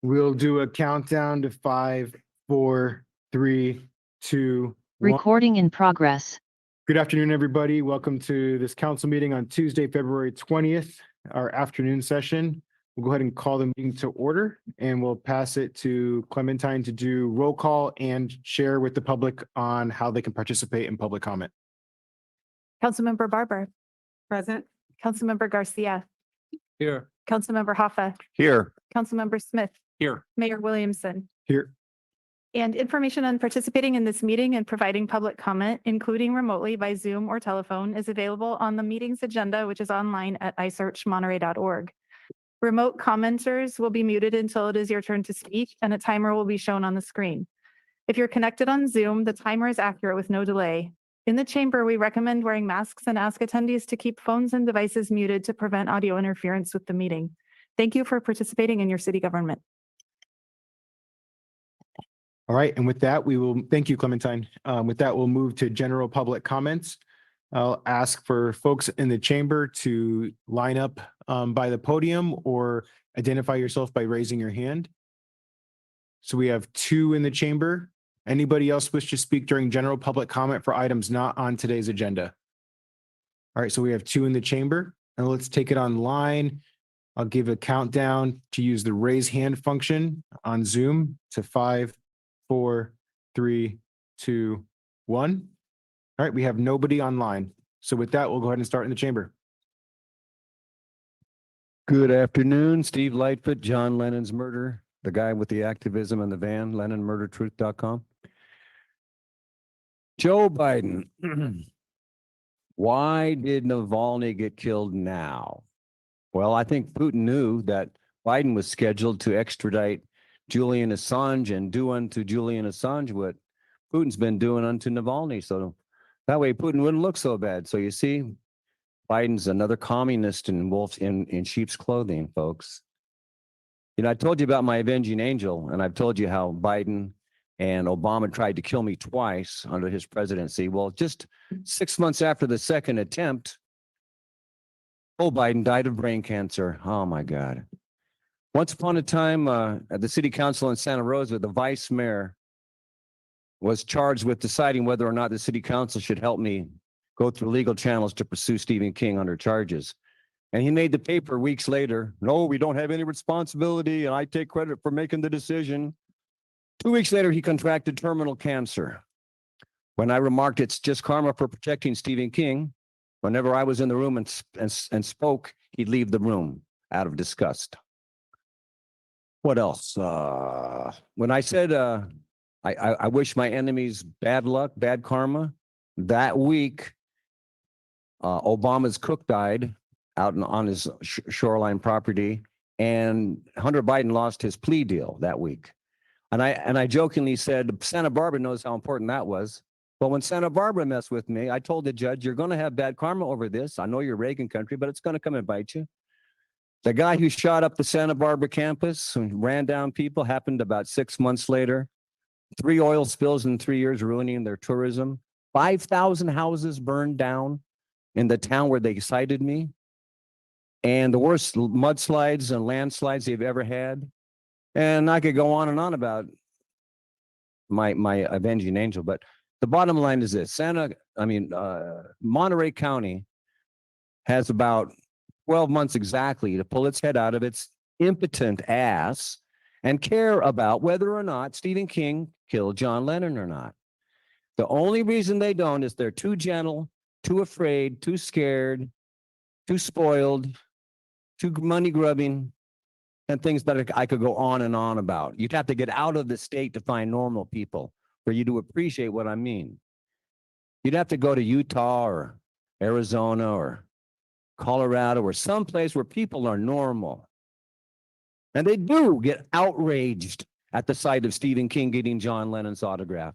We'll do a countdown to 5, 4, 3, 2, 1. Recording in progress. Good afternoon, everybody. Welcome to this council meeting on Tuesday, February 20th, our afternoon session. We'll go ahead and call the meeting to order, and we'll pass it to Clementine to do roll call and share with the public on how they can participate in public comment. Councilmember Barber. Present. Councilmember Garcia. Here. Councilmember Hoffa. Here. Councilmember Smith. Here. Mayor Williamson. Here. And information on participating in this meeting and providing public comment, including remotely by Zoom or telephone, is available on the meeting's agenda, which is online at isearchmonterey.org. Remote commenters will be muted until it is your turn to speak, and a timer will be shown on the screen. If you're connected on Zoom, the timer is accurate with no delay. In the chamber, we recommend wearing masks and ask attendees to keep phones and devices muted to prevent audio interference with the meeting. Thank you for participating in your city government. All right, and with that, thank you, Clementine. With that, we'll move to general public comments. I'll ask for folks in the chamber to line up by the podium or identify yourself by raising your hand. So we have 2 in the chamber. Anybody else wish to speak during general public comment for items not on today's agenda? All right, so we have 2 in the chamber, and let's take it online. I'll give a countdown to use the raise hand function on Zoom to 5, 4, 3, 2, 1. All right, we have nobody online. So with that, we'll go ahead and start in the chamber. Good afternoon, Steve Lightfoot, John Lennon's murder, the guy with the activism in the van, LennonMurderTruth.com. Joe Biden. Why did Navalny get killed now? Well, I think Putin knew that Biden was scheduled to extradite Julian Assange and do unto Julian Assange what Putin's been doing unto Navalny. So that way Putin wouldn't look so bad. So you see, Biden's another communist in sheep's clothing, folks. You know, I told you about my avenging angel, and I've told you how Biden and Obama tried to kill me twice under his presidency. Well, just 6 months after the second attempt, Biden died of brain cancer. Oh my God. Once upon a time, at the city council in Santa Rosa, the vice mayor was charged with deciding whether or not the city council should help me go through legal channels to pursue Stephen King under charges. And he made the paper weeks later, no, we don't have any responsibility, and I take credit for making the decision. 2 weeks later, he contracted terminal cancer. When I remarked it's just karma for protecting Stephen King, whenever I was in the room and spoke, he'd leave the room out of disgust. What else? When I said I wish my enemies bad luck, bad karma, that week, Obama's cook died out on his shoreline property, and Hunter Biden lost his plea deal that week. And I jokingly said, Santa Barbara knows how important that was. But when Santa Barbara messed with me, I told the judge, you're going to have bad karma over this. I know you're Reagan country, but it's going to come and bite you. The guy who shot up the Santa Barbara campus and ran down people happened about 6 months later. 3 oil spills in 3 years, ruining their tourism. 5,000 houses burned down in the town where they cited me. And the worst mudslides and landslides they've ever had. And I could go on and on about my avenging angel, but the bottom line is this: Monterey County has about 12 months exactly to pull its head out of its impotent ass and care about whether or not Stephen King killed John Lennon or not. The only reason they don't is they're too gentle, too afraid, too scared, too spoiled, too money grubbing, and things that I could go on and on about. You'd have to get out of the state to find normal people for you to appreciate what I mean. You'd have to go to Utah or Arizona or Colorado or someplace where people are normal. And they do get outraged at the sight of Stephen King getting John Lennon's autograph.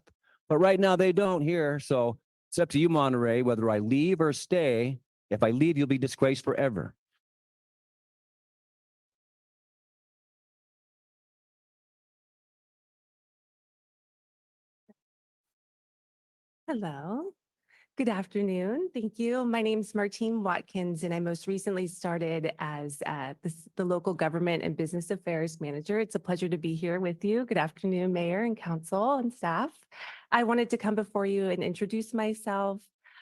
But right now they don't here. So it's up to you, Monterey, whether I leave or stay. If I leave, you'll be disgraced forever. Hello. Good afternoon. Thank you. My name is Martine Watkins, and I most recently started as the local government and business affairs manager. It's a pleasure to be here with you. Good afternoon, Mayor and Council and staff. I wanted to come before you and introduce myself.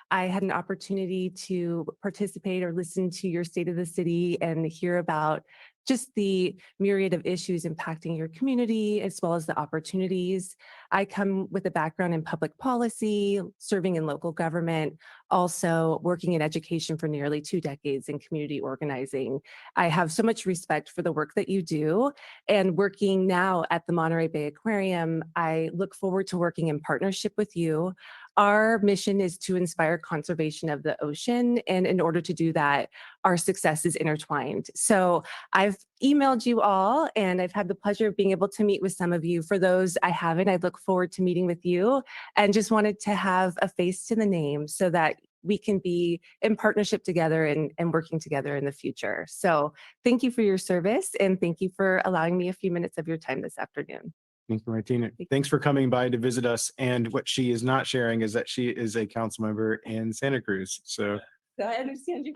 I had an opportunity to participate or listen to your State of the City and hear about just the myriad of issues impacting your community, as well as the opportunities. I come with a background in public policy, serving in local government, also working in education for nearly 2 decades in community organizing. I have so much respect for the work that you do, and working now at the Monterey Bay Aquarium, I look forward to working in partnership with you. Our mission is to inspire conservation of the ocean, and in order to do that, our success is intertwined. So I've emailed you all, and I've had the pleasure of being able to meet with some of you. For those I haven't, I look forward to meeting with you, and just wanted to have a face to the name so that we can be in partnership together and working together in the future. So thank you for your service, and thank you for allowing me a few minutes of your time this afternoon. Thank you, Martina. Thanks for coming by to visit us. And what she is not sharing is that she is a council member in Santa Cruz. So I understand you.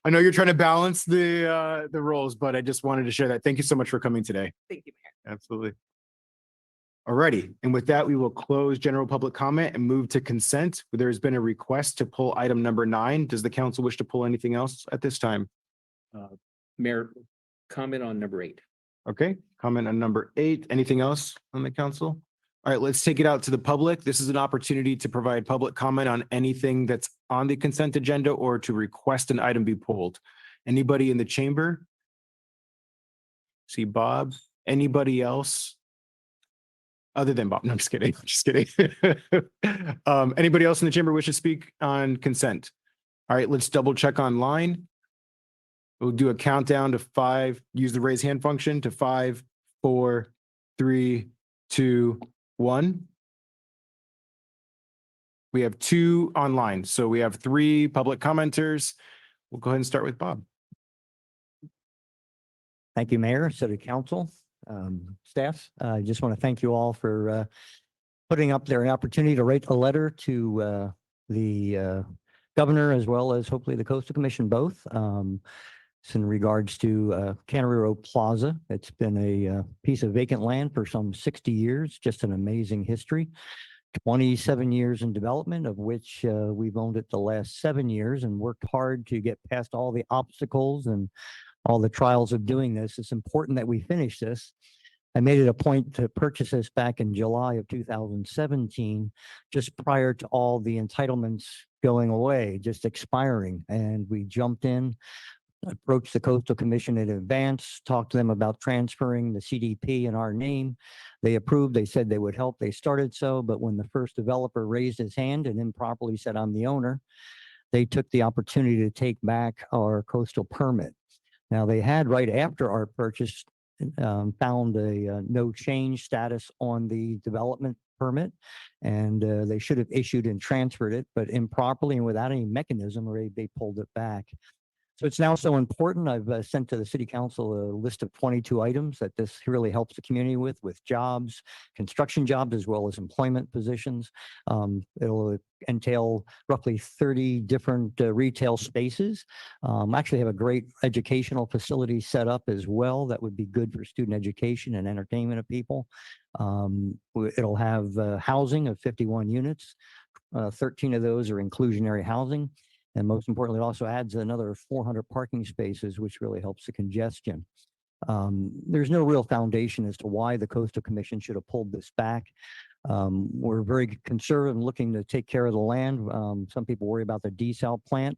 I know you're trying to balance the roles, but I just wanted to share that. Thank you so much for coming today. Thank you, Mayor. Absolutely. Alrighty, and with that, we will close general public comment and move to consent. There's been a request to pull item number 9. Does the council wish to pull anything else at this time? Mayor, comment on number 8. Okay, comment on number 8. Anything else on the council? All right, let's take it out to the public. This is an opportunity to provide public comment on anything that's on the consent agenda or to request an item be pulled. Anybody in the chamber? See Bob. Anybody else? Other than Bob. No, I'm just kidding. Just kidding. Anybody else in the chamber wish to speak on consent? All right, let's double check online. We'll do a countdown to 5. Use the raise hand function to 5, 4, 3, 2, 1. We have 2 online, so we have 3 public commenters. We'll go ahead and start with Bob. Thank you, Mayor, City Council, staff. I just want to thank you all for putting up their opportunity to write a letter to the governor as well as hopefully the Coastal Commission both. It's in regards to Cannery Row Plaza. It's been a piece of vacant land for some 60 years, just an amazing history. 27 years in development, of which we've owned it the last 7 years and worked hard to get past all the obstacles and all the trials of doing this. It's important that we finish this. I made it a point to purchase this back in July of 2017, just prior to all the entitlements going away, just expiring. And we jumped in, approached the Coastal Commission in advance, talked to them about transferring the CDP in our name. They approved, they said they would help. They started so, but when the first developer raised his hand and improperly said, "I'm the owner," they took the opportunity to take back our coastal permit. Now, they had right after our purchase found a no change status on the development permit, and they should have issued and transferred it, but improperly and without any mechanism, they pulled it back. So it's now so important. I've sent to the city council a list of 22 items that this really helps the community with jobs, construction jobs, as well as employment positions. It'll entail roughly 30 different retail spaces. Actually have a great educational facility set up as well that would be good for student education and entertainment of people. It'll have housing of 51 units. 13 of those are inclusionary housing. And most importantly, it also adds another 400 parking spaces, which really helps the congestion. There's no real foundation as to why the Coastal Commission should have pulled this back. We're very conservative and looking to take care of the land. Some people worry about the desal plant.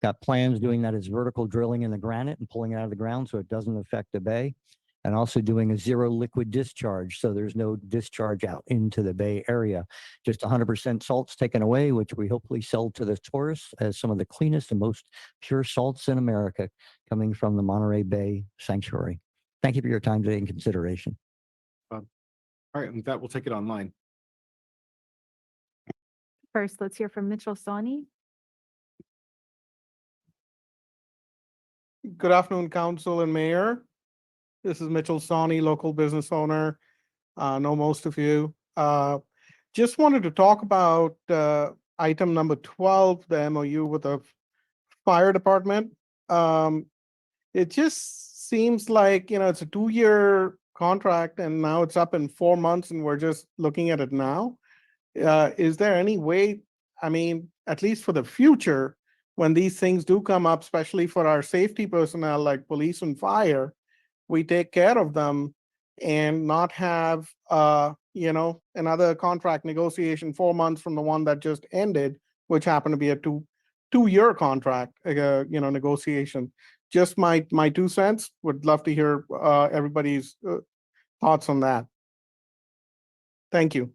Got plans doing that as vertical drilling in the granite and pulling it out of the ground so it doesn't affect the bay. And also doing a zero liquid discharge, so there's no discharge out into the Bay Area. Just 100% salts taken away, which we hopefully sell to the tourists as some of the cleanest and most pure salts in America coming from the Monterey Bay Sanctuary. Thank you for your time today and consideration. All right, with that, we'll take it online. First, let's hear from Mitchell Sawney. Good afternoon, Council and Mayor. This is Mitchell Sawney, local business owner. Know most of you. Just wanted to talk about item number 12, the MOU with the fire department. It just seems like, it's a 2-year contract and now it's up in 4 months and we're just looking at it now. Is there any way, I mean, at least for the future, when these things do come up, especially for our safety personnel like police and fire, we take care of them and not have, another contract negotiation 4 months from the one that just ended, which happened to be a two-year contract, negotiation. Just my 2 cents. Would love to hear everybody's thoughts on that. Thank you.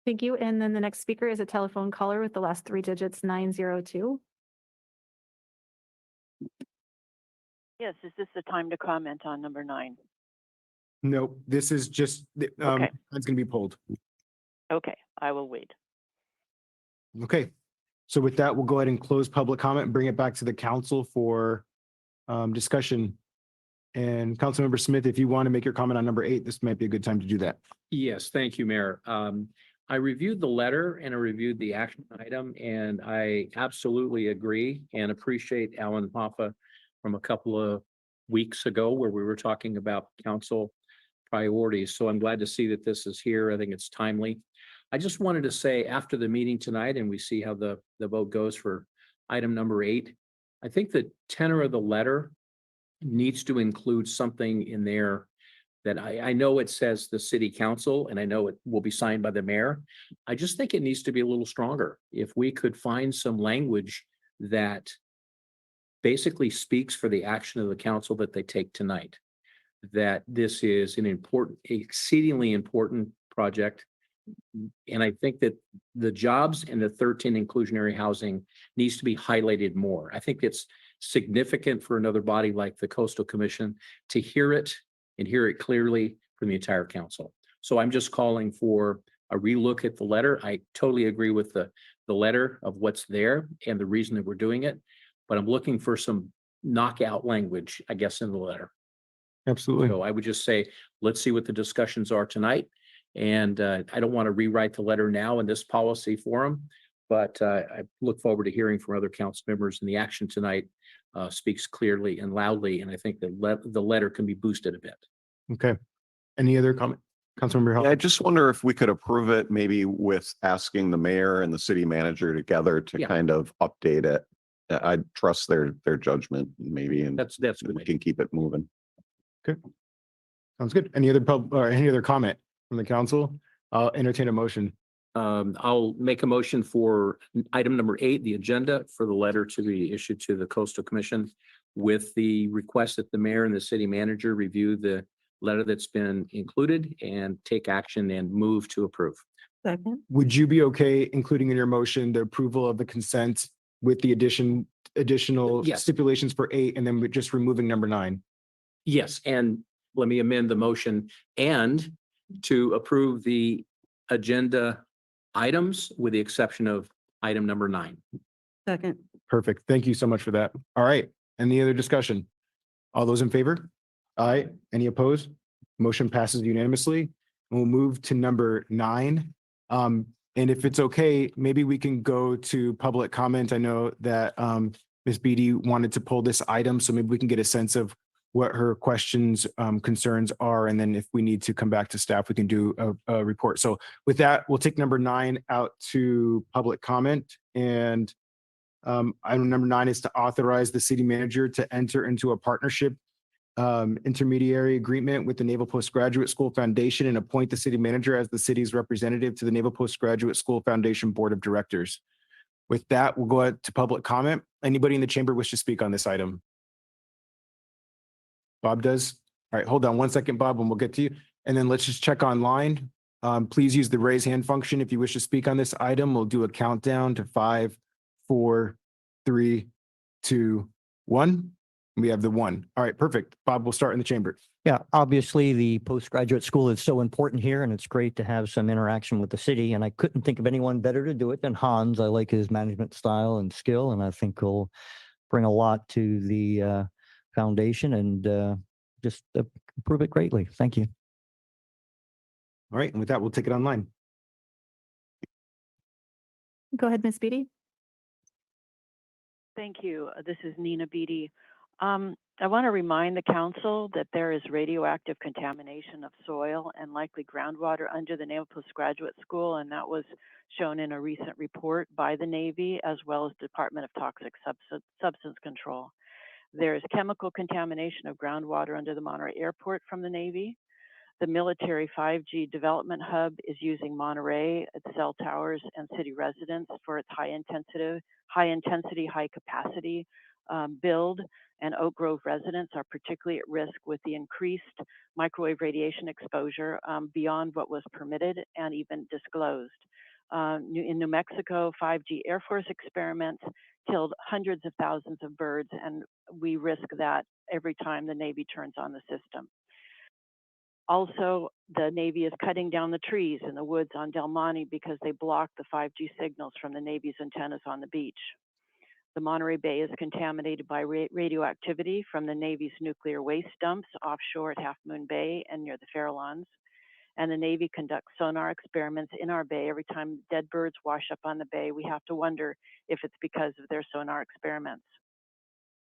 Thank you. And then the next speaker is a telephone caller with the last 3 digits 902. Yes, is this the time to comment on number 9? No, this is just, Okay. it's gonna be pulled. Okay, I will wait. Okay. So with that, we'll go ahead and close public comment and bring it back to the council for discussion. And Councilmember Smith, if you want to make your comment on number 8, this might be a good time to do that. Yes, thank you, Mayor. I reviewed the letter and I reviewed the action item, and I absolutely agree and appreciate Alan Hoffa from a couple of weeks ago where we were talking about council priorities. So I'm glad to see that this is here. I think it's timely. I just wanted to say after the meeting tonight, and we see how the vote goes for item number 8, I think the tenor of the letter needs to include something in there that I know it says the city council, and I know it will be signed by the mayor. I just think it needs to be a little stronger. If we could find some language that basically speaks for the action of the council that they take tonight, that this is an important, exceedingly important project. And I think that the jobs in the 13 inclusionary housing needs to be highlighted more. I think it's significant for another body like the Coastal Commission to hear it and hear it clearly from the entire council. So I'm just calling for a relook at the letter. I totally agree with the letter of what's there and the reason that we're doing it, but I'm looking for some knockout language, I guess, in the letter. Absolutely. So I would just say, let's see what the discussions are tonight. And I don't want to rewrite the letter now in this policy forum, but I look forward to hearing from other council members, and the action tonight speaks clearly and loudly. And I think that the letter can be boosted a bit. Okay. Any other comment? Councilmember Yeah, I Hall? just wonder if we could approve it maybe with asking the mayor and the city manager together to Yeah. kind of update it. I trust their judgment maybe, and That's we good. can keep it moving. Sounds good. Any other comment from the council? I'll entertain a motion. I'll make a motion for item number 8, the agenda for the letter to be issued to the Coastal Commission with the request that the mayor and the city manager review the letter that's been included and take action and move to approve. Second. Would you be okay including in your motion the approval of the consent with the additional Yes. stipulations for 8 and then we're just removing number 9? Yes, and let me amend the motion and to approve the agenda items with the exception of item number 9. Second. Perfect. Thank you so much for that. All right. Any other discussion? All those in favor? Aye. Any opposed? Motion passes unanimously. We'll move to number 9. And if it's okay, maybe we can go to public comment. I know that Ms. Beatty wanted to pull this item, so maybe we can get a sense of what her questions, concerns are. And then if we need to come back to staff, we can do a report. So with that, we'll take number 9 out to public comment. And item number 9 is to authorize the city manager to enter into a partnership intermediary agreement with the Naval Postgraduate School Foundation and appoint the city manager as the city's representative to the Naval Postgraduate School Foundation Board of Directors. With that, we'll go ahead to public comment. Anybody in the chamber wish to speak on this item? Bob does. All right, hold on one second, Bob, and we'll get to you. And then let's just check online. Please use the raise hand function if you wish to speak on this item. We'll do a countdown to 5, 4, 3, 2, 1. We have the 1. All right, perfect. Bob, we'll start in the chamber. Yeah, obviously the postgraduate school is so important here and it's great to have some interaction with the city. And I couldn't think of anyone better to do it than Hans. I like his management style and skill, and I think he'll bring a lot to the foundation and just improve it greatly. Thank you. All right, and with that, we'll take it online. Go ahead, Ms. Beatty. Thank you. This is Nina Beatty. I want to remind the council that there is radioactive contamination of soil and likely groundwater under the Naval Postgraduate School, and that was shown in a recent report by the Navy as well as Department of Toxic Substance Control. There is chemical contamination of groundwater under the Monterey Airport from the Navy. The military 5G development hub is using Monterey, its cell towers, and city residents for its high intensity, high capacity build. And Oak Grove residents are particularly at risk with the increased microwave radiation exposure beyond what was permitted and even disclosed. In New Mexico, 5G Air Force experiments killed hundreds of thousands of birds, and we risk that every time the Navy turns on the system. Also, the Navy is cutting down the trees in the woods on Del Monte because they block the 5G signals from the Navy's antennas on the beach. The Monterey Bay is contaminated by radioactivity from the Navy's nuclear waste dumps offshore at Half Moon Bay and near the Farallones. And the Navy conducts sonar experiments in our bay. Every time dead birds wash up on the bay, we have to wonder if it's because of their sonar experiments.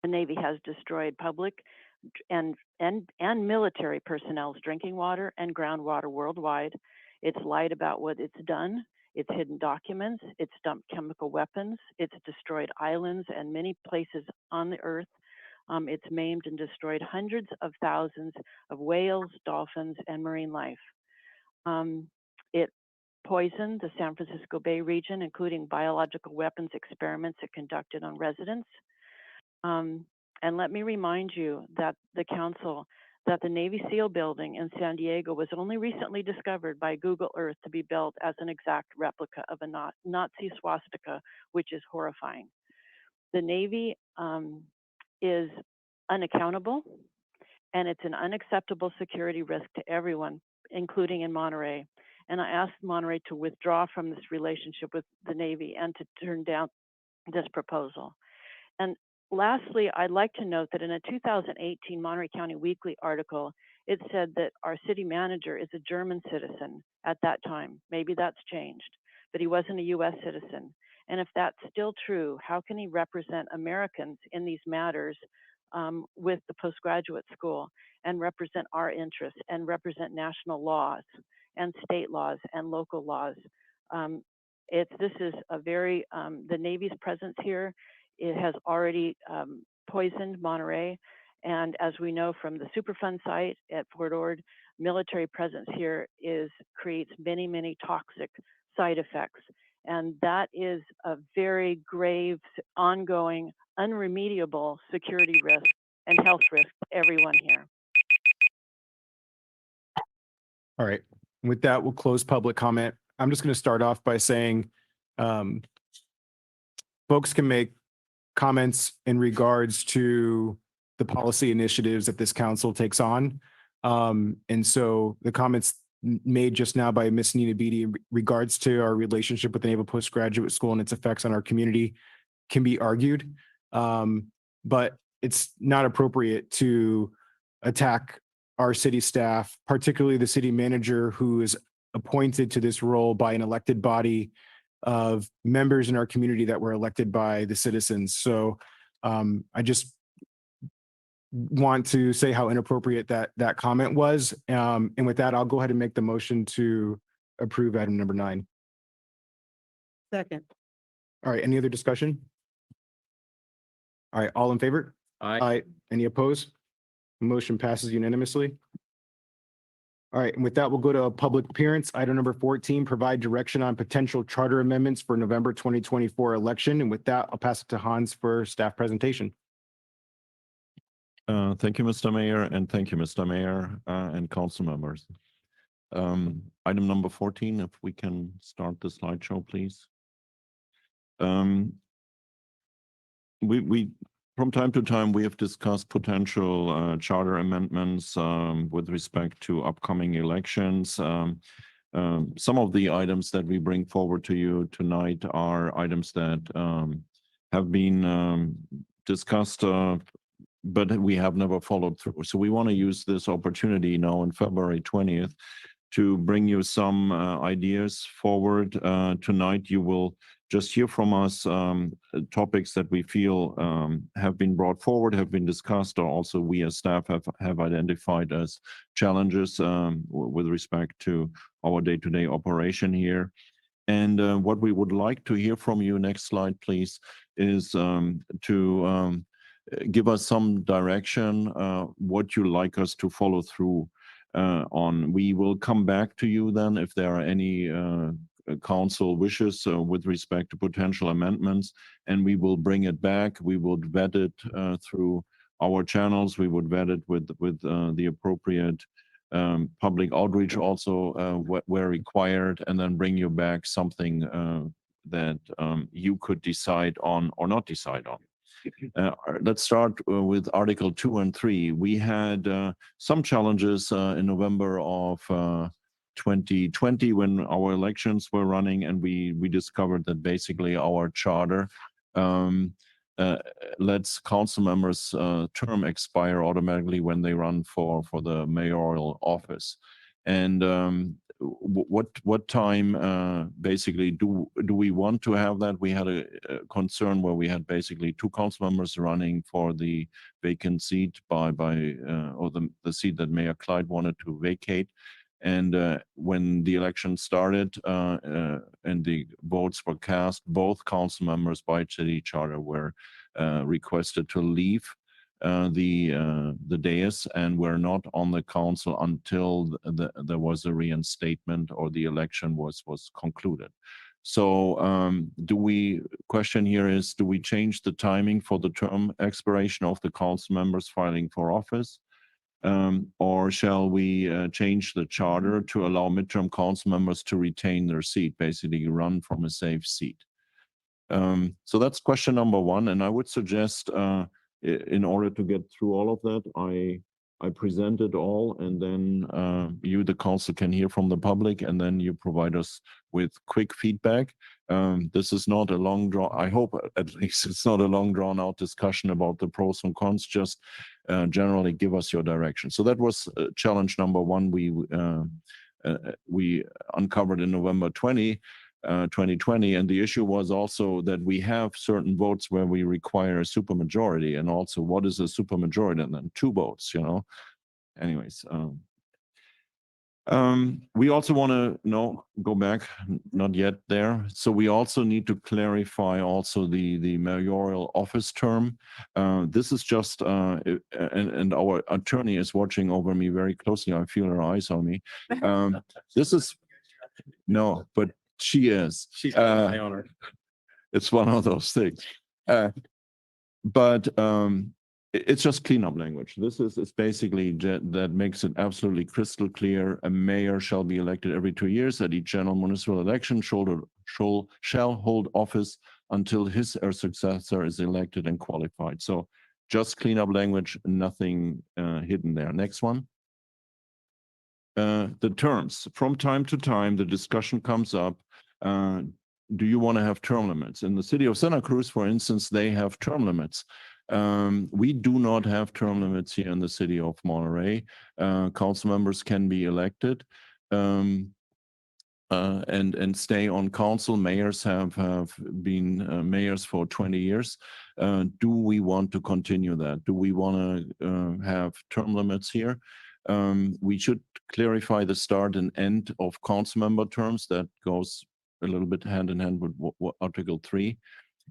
The Navy has destroyed public and military personnel's drinking water and groundwater worldwide. It's lied about what it's done. It's hidden documents. It's dumped chemical weapons. It's destroyed islands and many places on the earth. It's maimed and destroyed hundreds of thousands of whales, dolphins, and marine life. It poisoned the San Francisco Bay region, including biological weapons experiments it conducted on residents. And let me remind you that the council, that the Navy SEAL building in San Diego was only recently discovered by Google Earth to be built as an exact replica of a Nazi swastika, which is horrifying. The Navy is unaccountable, and it's an unacceptable security risk to everyone, including in Monterey. And I asked Monterey to withdraw from this relationship with the Navy and to turn down this proposal. And lastly, I'd like to note that in a 2018 Monterey County Weekly article, it said that our city manager is a German citizen at that time. Maybe that's changed, but he wasn't a US citizen. And if that's still true, how can he represent Americans in these matters with the postgraduate school and represent our interests and represent national laws and state laws and local laws? This is a very, the Navy's presence here, it has already poisoned Monterey. And as we know from the Superfund site at Fort Ord, military presence here creates many, many toxic side effects. And that is a very grave, ongoing, unremediable security risk and health risk to everyone here. All right. With that, we'll close public comment. I'm just going to start off by saying folks can make comments in regards to the policy initiatives that this council takes on. And so the comments made just now by Ms. Nina Beatty in regards to our relationship with the Naval Postgraduate School and its effects on our community can be argued. But it's not appropriate to attack our city staff, particularly the city manager, who is appointed to this role by an elected body of members in our community that were elected by the citizens. So I just want to say how inappropriate that comment was. And with that, I'll go ahead and make the motion to approve item number 9. Second. All right, any other discussion? All right, all in favor? Aye. Any opposed? Motion passes unanimously. All right, and with that, we'll go to a public appearance. Item number 14, provide direction on potential charter amendments for November 2024 election. And with that, I'll pass it to Hans for staff presentation. Thank you, Mr. Mayor, and thank you, Mr. Mayor, and council members. Item number 14, if we can start the slideshow, please. We from time to time, we have discussed potential charter amendments with respect to upcoming elections. Some of the items that we bring forward to you tonight are items that have been discussed but we have never followed through. So we want to use this opportunity now on February 20th to bring you some ideas forward. Tonight, you will just hear from us topics that we feel have been brought forward, have been discussed, or also we as staff have identified as challenges with respect to our day-to-day operation here. And what we would like to hear from you, next slide, please, is to give us some direction, what you like us to follow through on. We will come back to you then if there are any council wishes with respect to potential amendments, and we will bring it back. We will vet it through our channels. We would vet it with the appropriate public outreach also where required, and then bring you back something that you could decide on or not decide on. Let's start with Article 2 and 3. We had some challenges in November of 2020 when our elections were running, and we discovered that basically our charter lets council members' term expire automatically when they run for the mayoral office. And what time basically do we want to have that? We had a concern where we had basically 2 council members running for the vacant seat or the seat that Mayor Clyde wanted to vacate. And when the election started and the votes were cast, both council members by city charter were requested to leave the dais and were not on the council until there was a reinstatement or the election was concluded. So question here is, do we change the timing for the term expiration of the council members filing for office? Or shall we change the charter to allow midterm council members to retain their seat, basically run from a safe seat? So that's question number 1. And I would suggest, in order to get through all of that, I present it all, and then you, the council, can hear from the public, and then you provide us with quick feedback. This is not a long draw. I hope at least it's not a long drawn out discussion about the pros and cons. Just generally give us your direction. So that was challenge number 1. We uncovered in November 2020, and the issue was also that we have certain votes where we require a supermajority, and also what is a supermajority, and then 2 votes, anyways. We also want to go back, not yet there. So we also need to clarify also the mayoral office term. This is just, and our attorney is watching over me very closely. I feel her eyes on me. This is, no, but she is. She's my honor. It's one of those things. But it's just cleanup language. This is basically that makes it absolutely crystal clear. A mayor shall be elected every 2 years at each general municipal election, shall hold office until his or successor is elected and qualified. So just cleanup language, nothing hidden there. Next one. The terms. From time to time, the discussion comes up. Do you want to have term limits? In the city of Santa Cruz, for instance, they have term limits. We do not have term limits here in the city of Monterey. Council members can be elected and stay on council. Mayors have been mayors for 20 years. Do we want to continue that? Do we want to have term limits here? We should clarify the start and end of council member terms. That goes a little bit hand in hand with Article 3.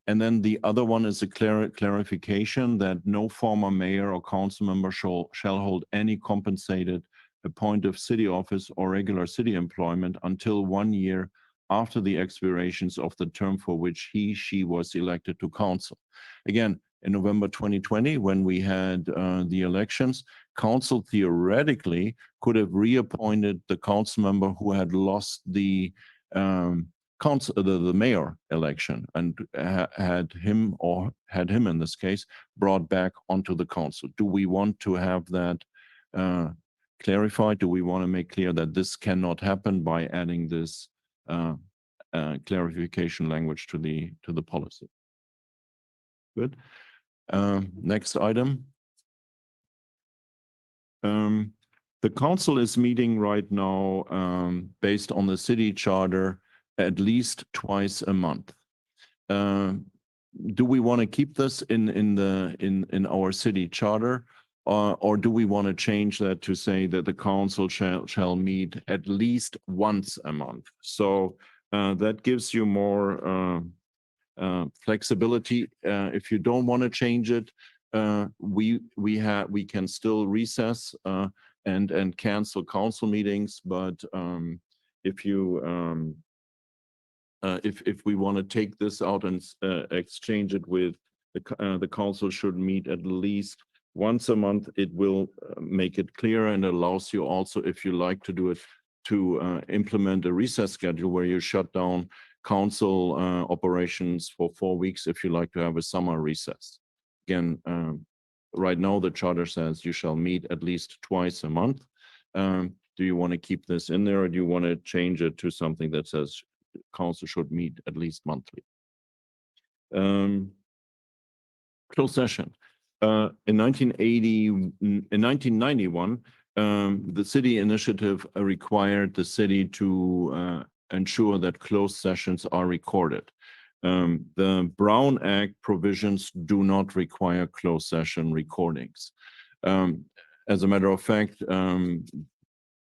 And then the other one is a clarification that no former mayor or council member shall hold any compensated appointed city office or regular city employment until 1 year after the expirations of the term for which she was elected to council. Again, in November 2020, when we had the elections, council theoretically could have reappointed the council member who had lost the mayor election and had him in this case brought back onto the council. Do we want to have that clarified? Do we want to make clear that this cannot happen by adding this clarification language to the policy? Good. Next item. The council is meeting right now, based on the city charter, at least twice a month. Do we want to keep this in our city charter? Or do we want to change that to say that the council shall meet at least once a month? So that gives you more flexibility. If you don't want to change it, we can still recess and cancel council meetings. But if we want to take this out and exchange it with the council should meet at least once a month, it will make it clear and allows you also, if you like to do it, to implement a recess schedule where you shut down council operations for 4 weeks if you like to have a summer recess. Again, right now the charter says you shall meet at least twice a month. Do you want to keep this in there, or do you want to change it to something that says council should meet at least monthly? Closed session. In 1991, the city initiative required the city to ensure that closed sessions are recorded. The Brown Act provisions do not require closed session recordings. As a matter of fact,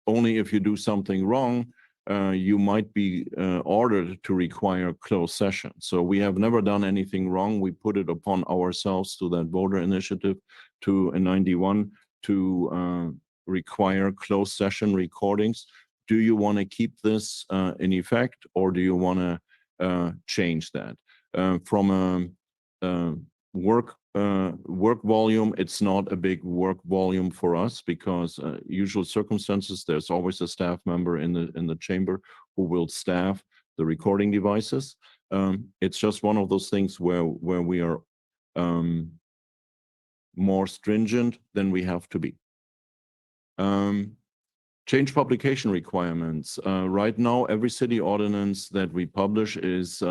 only if you do something wrong, you might be ordered to require closed session. So we have never done anything wrong. We put it upon ourselves through that voter initiative in 91 to require closed session recordings. Do you want to keep this in effect, or do you want to change that? From a work volume, it's not a big work volume for us because usual circumstances, there's always a staff member in the chamber who will staff the recording devices. It's just one of those things where we are more stringent than we have to be. Change publication requirements. Right now, every city ordinance that we publish is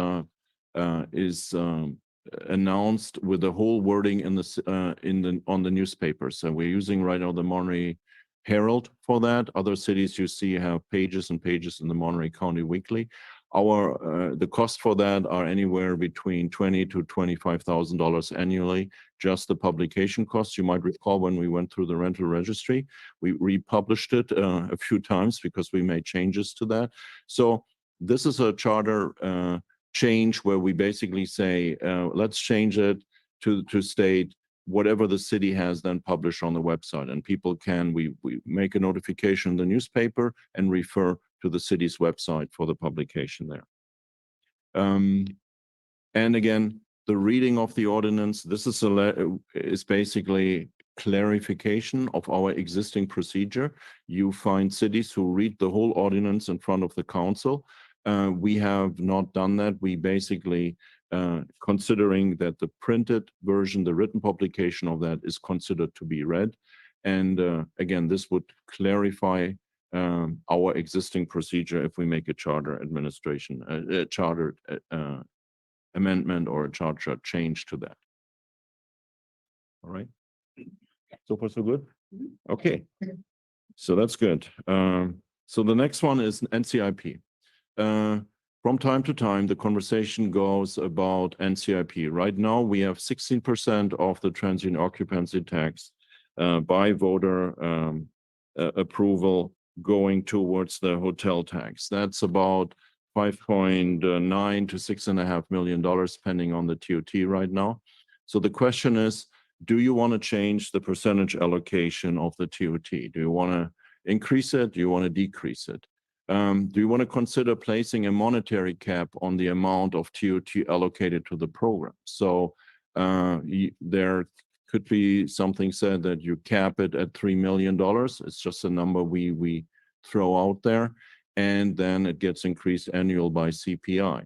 announced with the whole wording on the newspapers. So we're using right now the Monterey Herald for that. Other cities you see have pages and pages in the Monterey County Weekly. The cost for that are anywhere between $20,000 to $25,000 annually, just the publication costs. You might recall when we went through the rental registry, we republished it a few times because we made changes to that. So this is a charter change where we basically say, let's change it to state whatever the city has then published on the website, and people can, we make a notification in the newspaper and refer to the city's website for the publication there. And again, the reading of the ordinance, this is basically clarification of our existing procedure. You find cities who read the whole ordinance in front of the council. We have not done that. We basically, considering that the printed version, the written publication of that is considered to be read. And again, this would clarify our existing procedure if we make a charter administration, a charter amendment or a charter change to that. All right. So far, so good? Okay. So that's good. So the next one is NCIP. From time to time, the conversation goes about NCIP. Right now, we have 16% of the transient occupancy tax by voter approval going towards the hotel tax. That's about $5.9 to $6.5 million, depending on the TOT right now. So the question is, do you want to change the percentage allocation of the TOT? Do you want to increase it? Do you want to decrease it? Do you want to consider placing a monetary cap on the amount of TOT allocated to the program? So there could be something said that you cap it at $3 million. It's just a number we throw out there, and then it gets increased annual by CPI.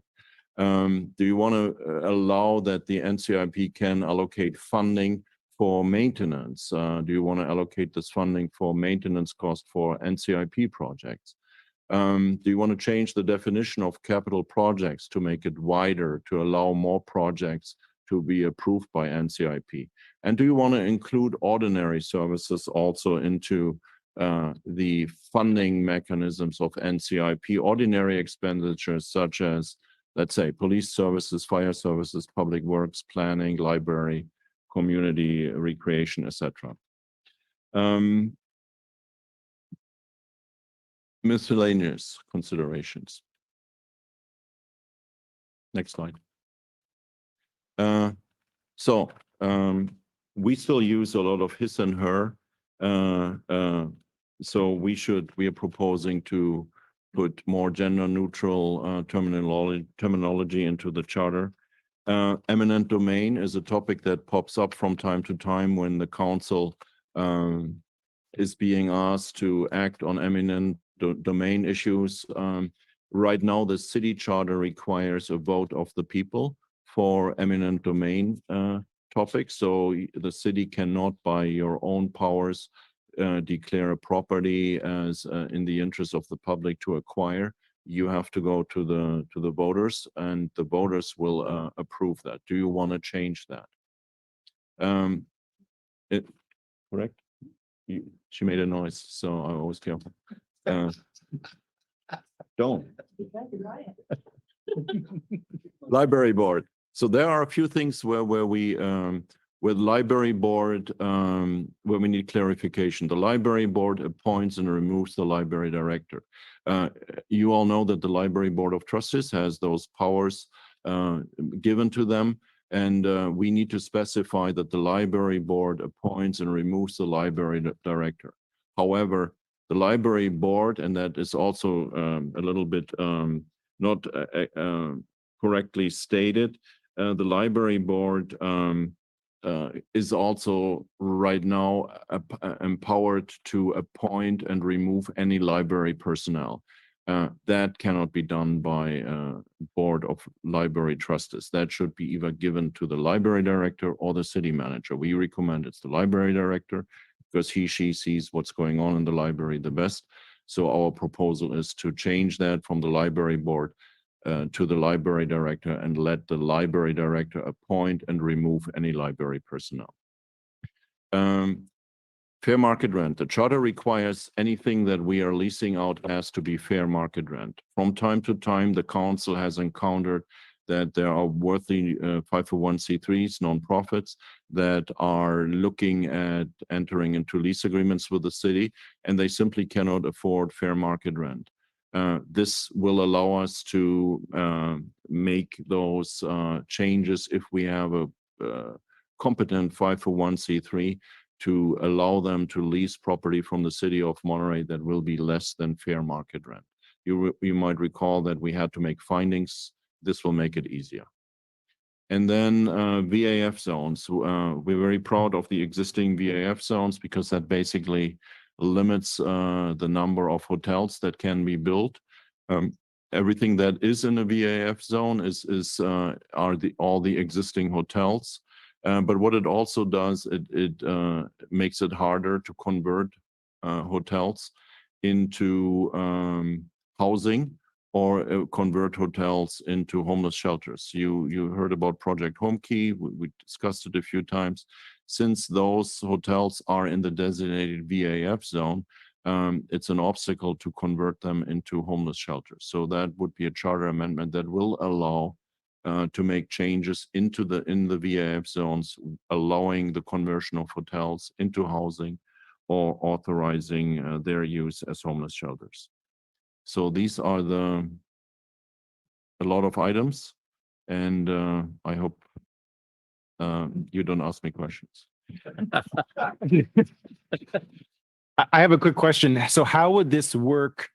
Do you want to allow that the NCIP can allocate funding for maintenance? Do you want to allocate this funding for maintenance cost for NCIP projects? Do you want to change the definition of capital projects to make it wider, to allow more projects to be approved by NCIP? And do you want to include ordinary services also into the funding mechanisms of NCIP, ordinary expenditures such as, let's say, police services, fire services, public works, planning, library, community recreation, etc. Miscellaneous considerations. Next slide. So we still use a lot of his and her. So we are proposing to put more gender neutral terminology into the charter. Eminent domain is a topic that pops up from time to time when the council is being asked to act on eminent domain issues. Right now, the city charter requires a vote of the people for eminent domain topics. So the city cannot, by your own powers, declare a property as in the interest of the public to acquire. You have to go to the voters, and the voters will approve that. Do you want to change that? Correct? She made a noise, so I always careful. Don't. Library board. So there are a few things where we with library board where we need clarification. The library board appoints and removes the library director. You all know that the library board of trustees has those powers given to them, and we need to specify that the library board appoints and removes the library director. However, the library board, and that is also a little bit not correctly stated, the library board is also right now empowered to appoint and remove any library personnel. That cannot be done by board of library trustees. That should be either given to the library director or the city manager. We recommend it's the library director because she sees what's going on in the library the best. So our proposal is to change that from the library board to the library director and let the library director appoint and remove any library personnel. Fair market rent. The charter requires anything that we are leasing out has to be fair market rent. From time to time, the council has encountered that there are worthy 501c3s, nonprofits, that are looking at entering into lease agreements with the city, and they simply cannot afford fair market rent. This will allow us to make those changes if we have a competent 501c3 to allow them to lease property from the city of Monterey that will be less than fair market rent. You might recall that we had to make findings. This will make it easier. And then VAF zones. We're very proud of the existing VAF zones because that basically limits the number of hotels that can be built. Everything that is in a VAF zone are all the existing hotels. But what it also does, it makes it harder to convert hotels into housing or convert hotels into homeless shelters. You heard about Project Home Key. We discussed it a few times. Since those hotels are in the designated VAF zone, it's an obstacle to convert them into homeless shelters. So that would be a charter amendment that will allow to make changes in the VAF zones, allowing the conversion of hotels into housing or authorizing their use as homeless shelters. So these are a lot of items, and I hope you don't ask me questions. I have a quick question. So how would this work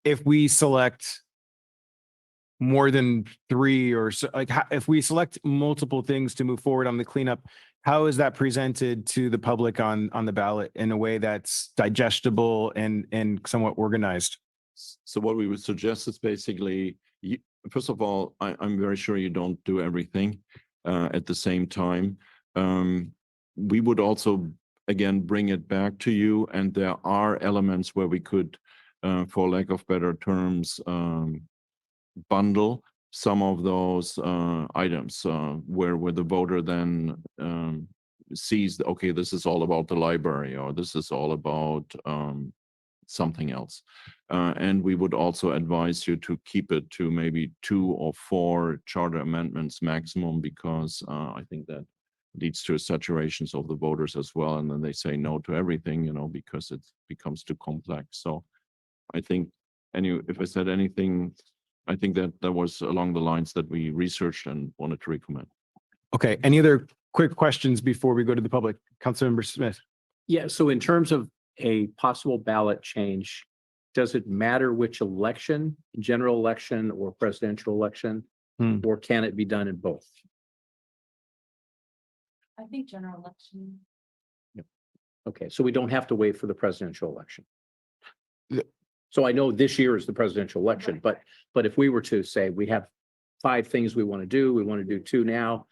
if we select more than three or so, like if we select multiple things to move forward on the cleanup, how is that presented to the public on the ballot in a way that's digestible and somewhat organized? So what we would suggest is basically, first of all, I'm very sure you don't do everything at the same time. We would also, again, bring it back to you, and there are elements where we could, for lack of better terms, bundle some of those items where the voter then sees, okay, this is all about the library, or this is all about something else. And we would also advise you to keep it to maybe 2 or 4 charter amendments maximum, because I think that leads to a saturations of the voters as well. And then they say no to everything, because it becomes too complex. So I think, if I said anything, I think that was along the lines that we researched and wanted to recommend. Okay, any other quick questions before we go to the public? Councilmember Smith? Yeah, so in terms of a possible ballot change, does it matter which election, general election or presidential election? Or can it be done in both? I think general election. Okay, so we don't have to wait for the presidential election. Yeah. So I know this year is the presidential election, but if we were to say we have 5 things we want to do, we want to do 2 now,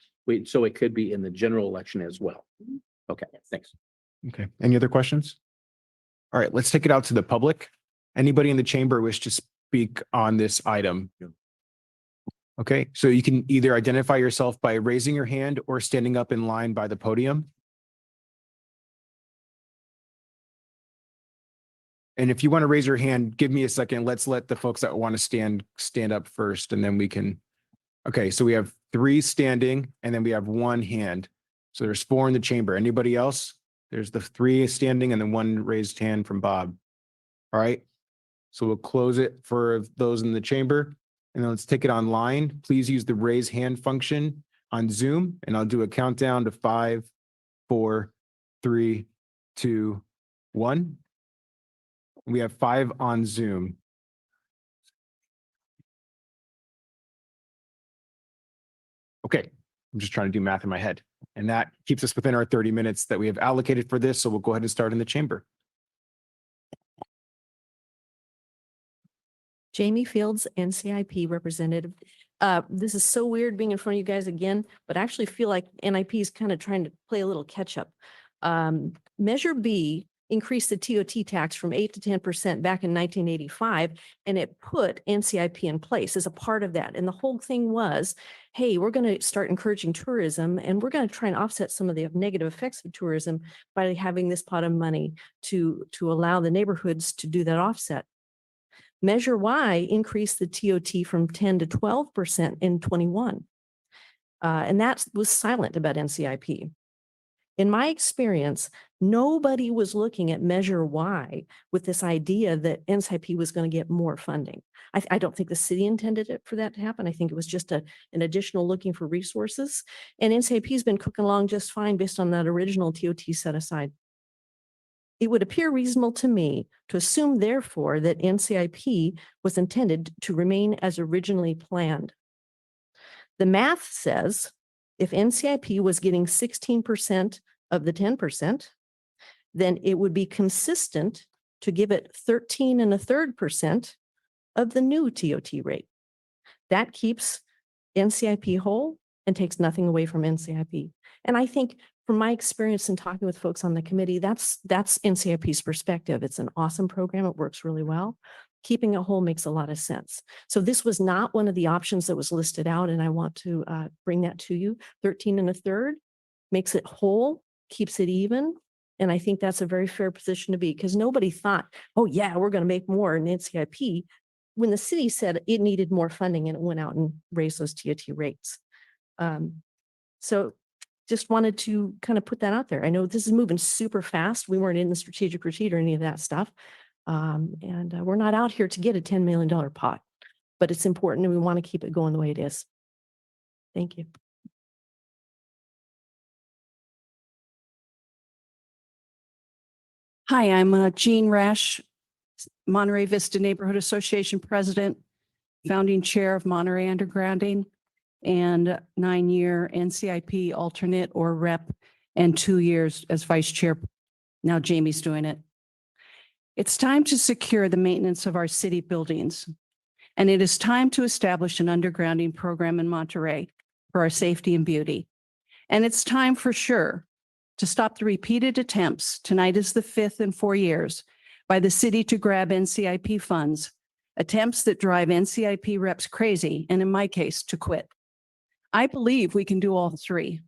so it could be in the general election as well. Okay, thanks. Okay, any other questions? All right, let's take it out to the public. Anybody in the chamber wish to speak on this item? Okay, so you can either identify yourself by raising your hand or standing up in line by the podium. And if you want to raise your hand, give me a second. Let's let the folks that want to stand up first, and then we can. Okay, so we have 3 standing, and then we have 1 hand. So there's 4 in the chamber. Anybody else? There's the 3 standing and then 1 raised hand from Bob. All right. So we'll close it for those in the chamber, and then let's take it online. Please use the raise hand function on Zoom, and I'll do a countdown to 5, 4, 3, 2, 1. We have 5 on Zoom. Okay, I'm just trying to do math in my head. And that keeps us within our 30 minutes that we have allocated for this. So we'll go ahead and start in the chamber. Jamie Fields, NCIP representative. This is so weird being in front of you guys again, but I actually feel like NIP is kind of trying to play a little catch up. Measure B increased the TOT tax from 8 to 10% back in 1985, and it put NCIP in place as a part of that. And the whole thing was, hey, we're going to start encouraging tourism, and we're going to try and offset some of the negative effects of tourism by having this pot of money to allow the neighborhoods to do that offset. Measure Y increased the TOT from 10 to 12% in 21. And that was silent about NCIP. In my experience, nobody was looking at Measure Y with this idea that NCIP was going to get more funding. I don't think the city intended it for that to happen. I think it was just an additional looking for resources. And NCIP has been cooking along just fine based on that original TOT set aside. It would appear reasonable to me to assume, therefore, that NCIP was intended to remain as originally planned. The math says if NCIP was getting 16% of the 10%, then it would be consistent to give it 13.33% of the new TOT rate. That keeps NCIP whole and takes nothing away from NCIP. And I think from my experience in talking with folks on the committee, that's NCIP's perspective. It's an awesome program. It works really well. Keeping it whole makes a lot of sense. So this was not one of the options that was listed out, and I want to bring that to you. 13.33 makes it whole, keeps it even. And I think that's a very fair position to be, because nobody thought, oh yeah, we're going to make more in NCIP, when the city said it needed more funding and it went out and raised those TOT rates. So just wanted to kind of put that out there. I know this is moving super fast. We weren't in the strategic retreat or any of that stuff. And we're not out here to get a $10 million pot, but it's important and we want to keep it going the way it is. Thank you. Hi, I'm Jean Rash, Monterey Vista Neighborhood Association President, founding chair of Monterey Undergrounding, and 9-year NCIP alternate or rep, and 2 years as vice chair. Now Jamie's doing it. It's time to secure the maintenance of our city buildings, and it is time to establish an undergrounding program in Monterey for our safety and beauty. And it's time for sure to stop the repeated attempts, tonight is the 5th in 4 years, by the city to grab NCIP funds attempts that drive NCIP reps crazy, and in my case, to quit. I believe we can do all three.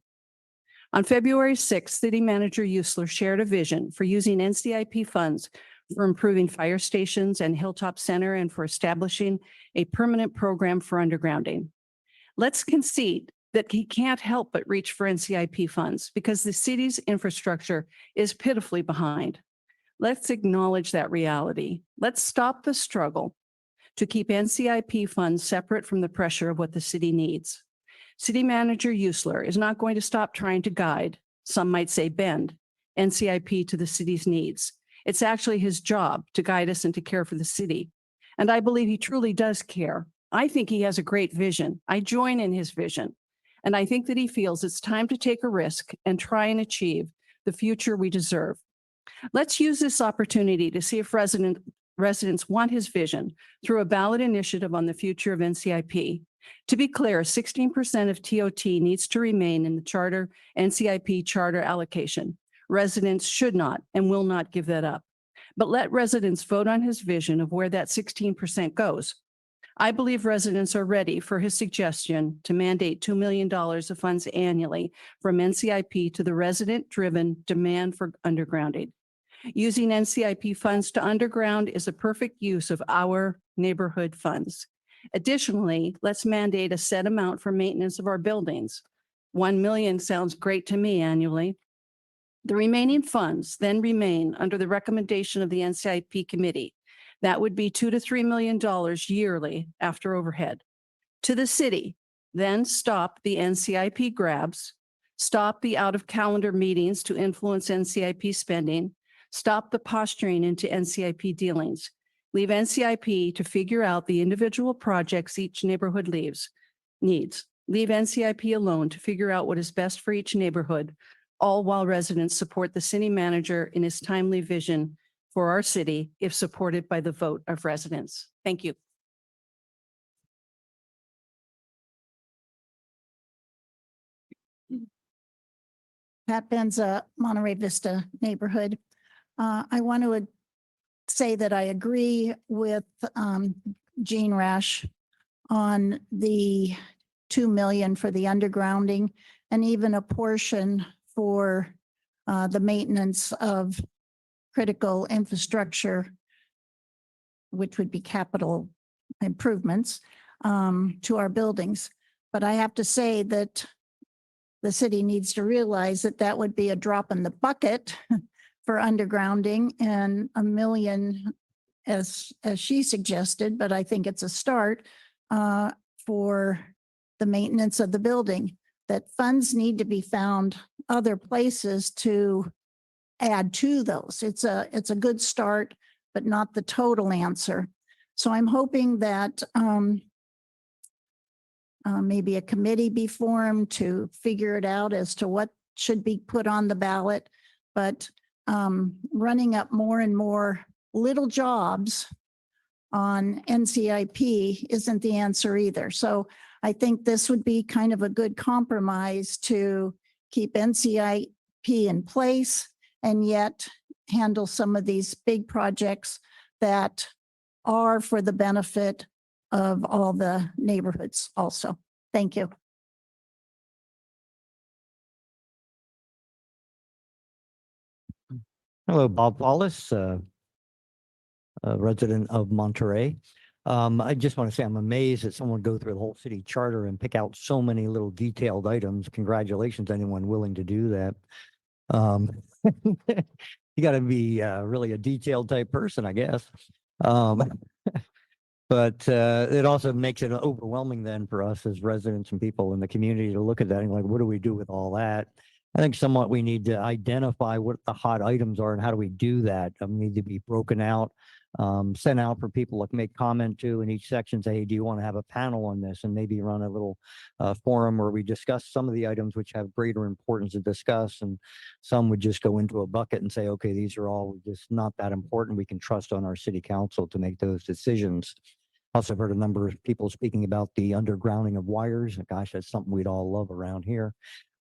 On February 6th, City Manager Usler shared a vision for using NCIP funds for improving fire stations and Hilltop Center and for establishing a permanent program for undergrounding. Let's concede that he can't help but reach for NCIP funds because the city's infrastructure is pitifully behind. Let's acknowledge that reality. Let's stop the struggle to keep NCIP funds separate from the pressure of what the city needs. City Manager Usler is not going to stop trying to guide, some might say bend, NCIP to the city's needs. It's actually his job to guide us and to care for the city. And I believe he truly does care. I think he has a great vision. I join in his vision. And I think that he feels it's time to take a risk and try and achieve the future we deserve. Let's use this opportunity to see if residents want his vision through a ballot initiative on the future of NCIP. To be clear, 16% of TOT needs to remain in the charter NCIP charter allocation. Residents should not and will not give that up. But let residents vote on his vision of where that 16% goes. I believe residents are ready for his suggestion to mandate $2 million of funds annually from NCIP to the resident-driven demand for undergrounding. Using NCIP funds to underground is a perfect use of our neighborhood funds. Additionally, let's mandate a set amount for maintenance of our buildings. 1 million sounds great to me annually. The remaining funds then remain under the recommendation of the NCIP committee. That would be $2 to $3 million yearly after overhead. To the city, then stop the NCIP grabs, stop the out of calendar meetings to influence NCIP spending, stop the posturing into NCIP dealings. Leave NCIP to figure out the individual projects each neighborhood needs. Leave NCIP alone to figure out what is best for each neighborhood, all while residents support the city manager in his timely vision for our city if supported by the vote of residents. Thank you. Pat Benza, Monterey Vista neighborhood. I want to say that I agree with Gene Rash on the 2 million for the undergrounding and even a portion for the maintenance of critical infrastructure, which would be capital improvements to our buildings. But I have to say that the city needs to realize that that would be a drop in the bucket for undergrounding, and $1 million as she suggested, but I think it's a start for the maintenance of the building. That funds need to be found other places to add to those. It's a good start, but not the total answer. So I'm hoping that maybe a committee be formed to figure it out as to what should be put on the ballot. But running up more and more little jobs on NCIP isn't the answer either. So I think this would be kind of a good compromise to keep NCIP in place and yet handle some of these big projects that are for the benefit of all the neighborhoods also. Thank you. Hello, Bob Wallace, a resident of Monterey. I just want to say I'm amazed that someone would go through the whole city charter and pick out so many little detailed items. Congratulations, anyone willing to do that. You got to be really a detailed type person, I guess. But it also makes it overwhelming then for us as residents and people in the community to look at that and like, what do we do with all that? I think somewhat we need to identify what the hot items are and how do we do that. Need to be broken out, sent out for people to make comment to in each section, say, hey, do you want to have a panel on this? And maybe run a little forum where we discuss some of the items which have greater importance to discuss. And some would just go into a bucket and say, okay, these are all just not that important. We can trust on our city council to make those decisions. Also heard a number of people speaking about the undergrounding of wires. Gosh, that's something we'd all love around here.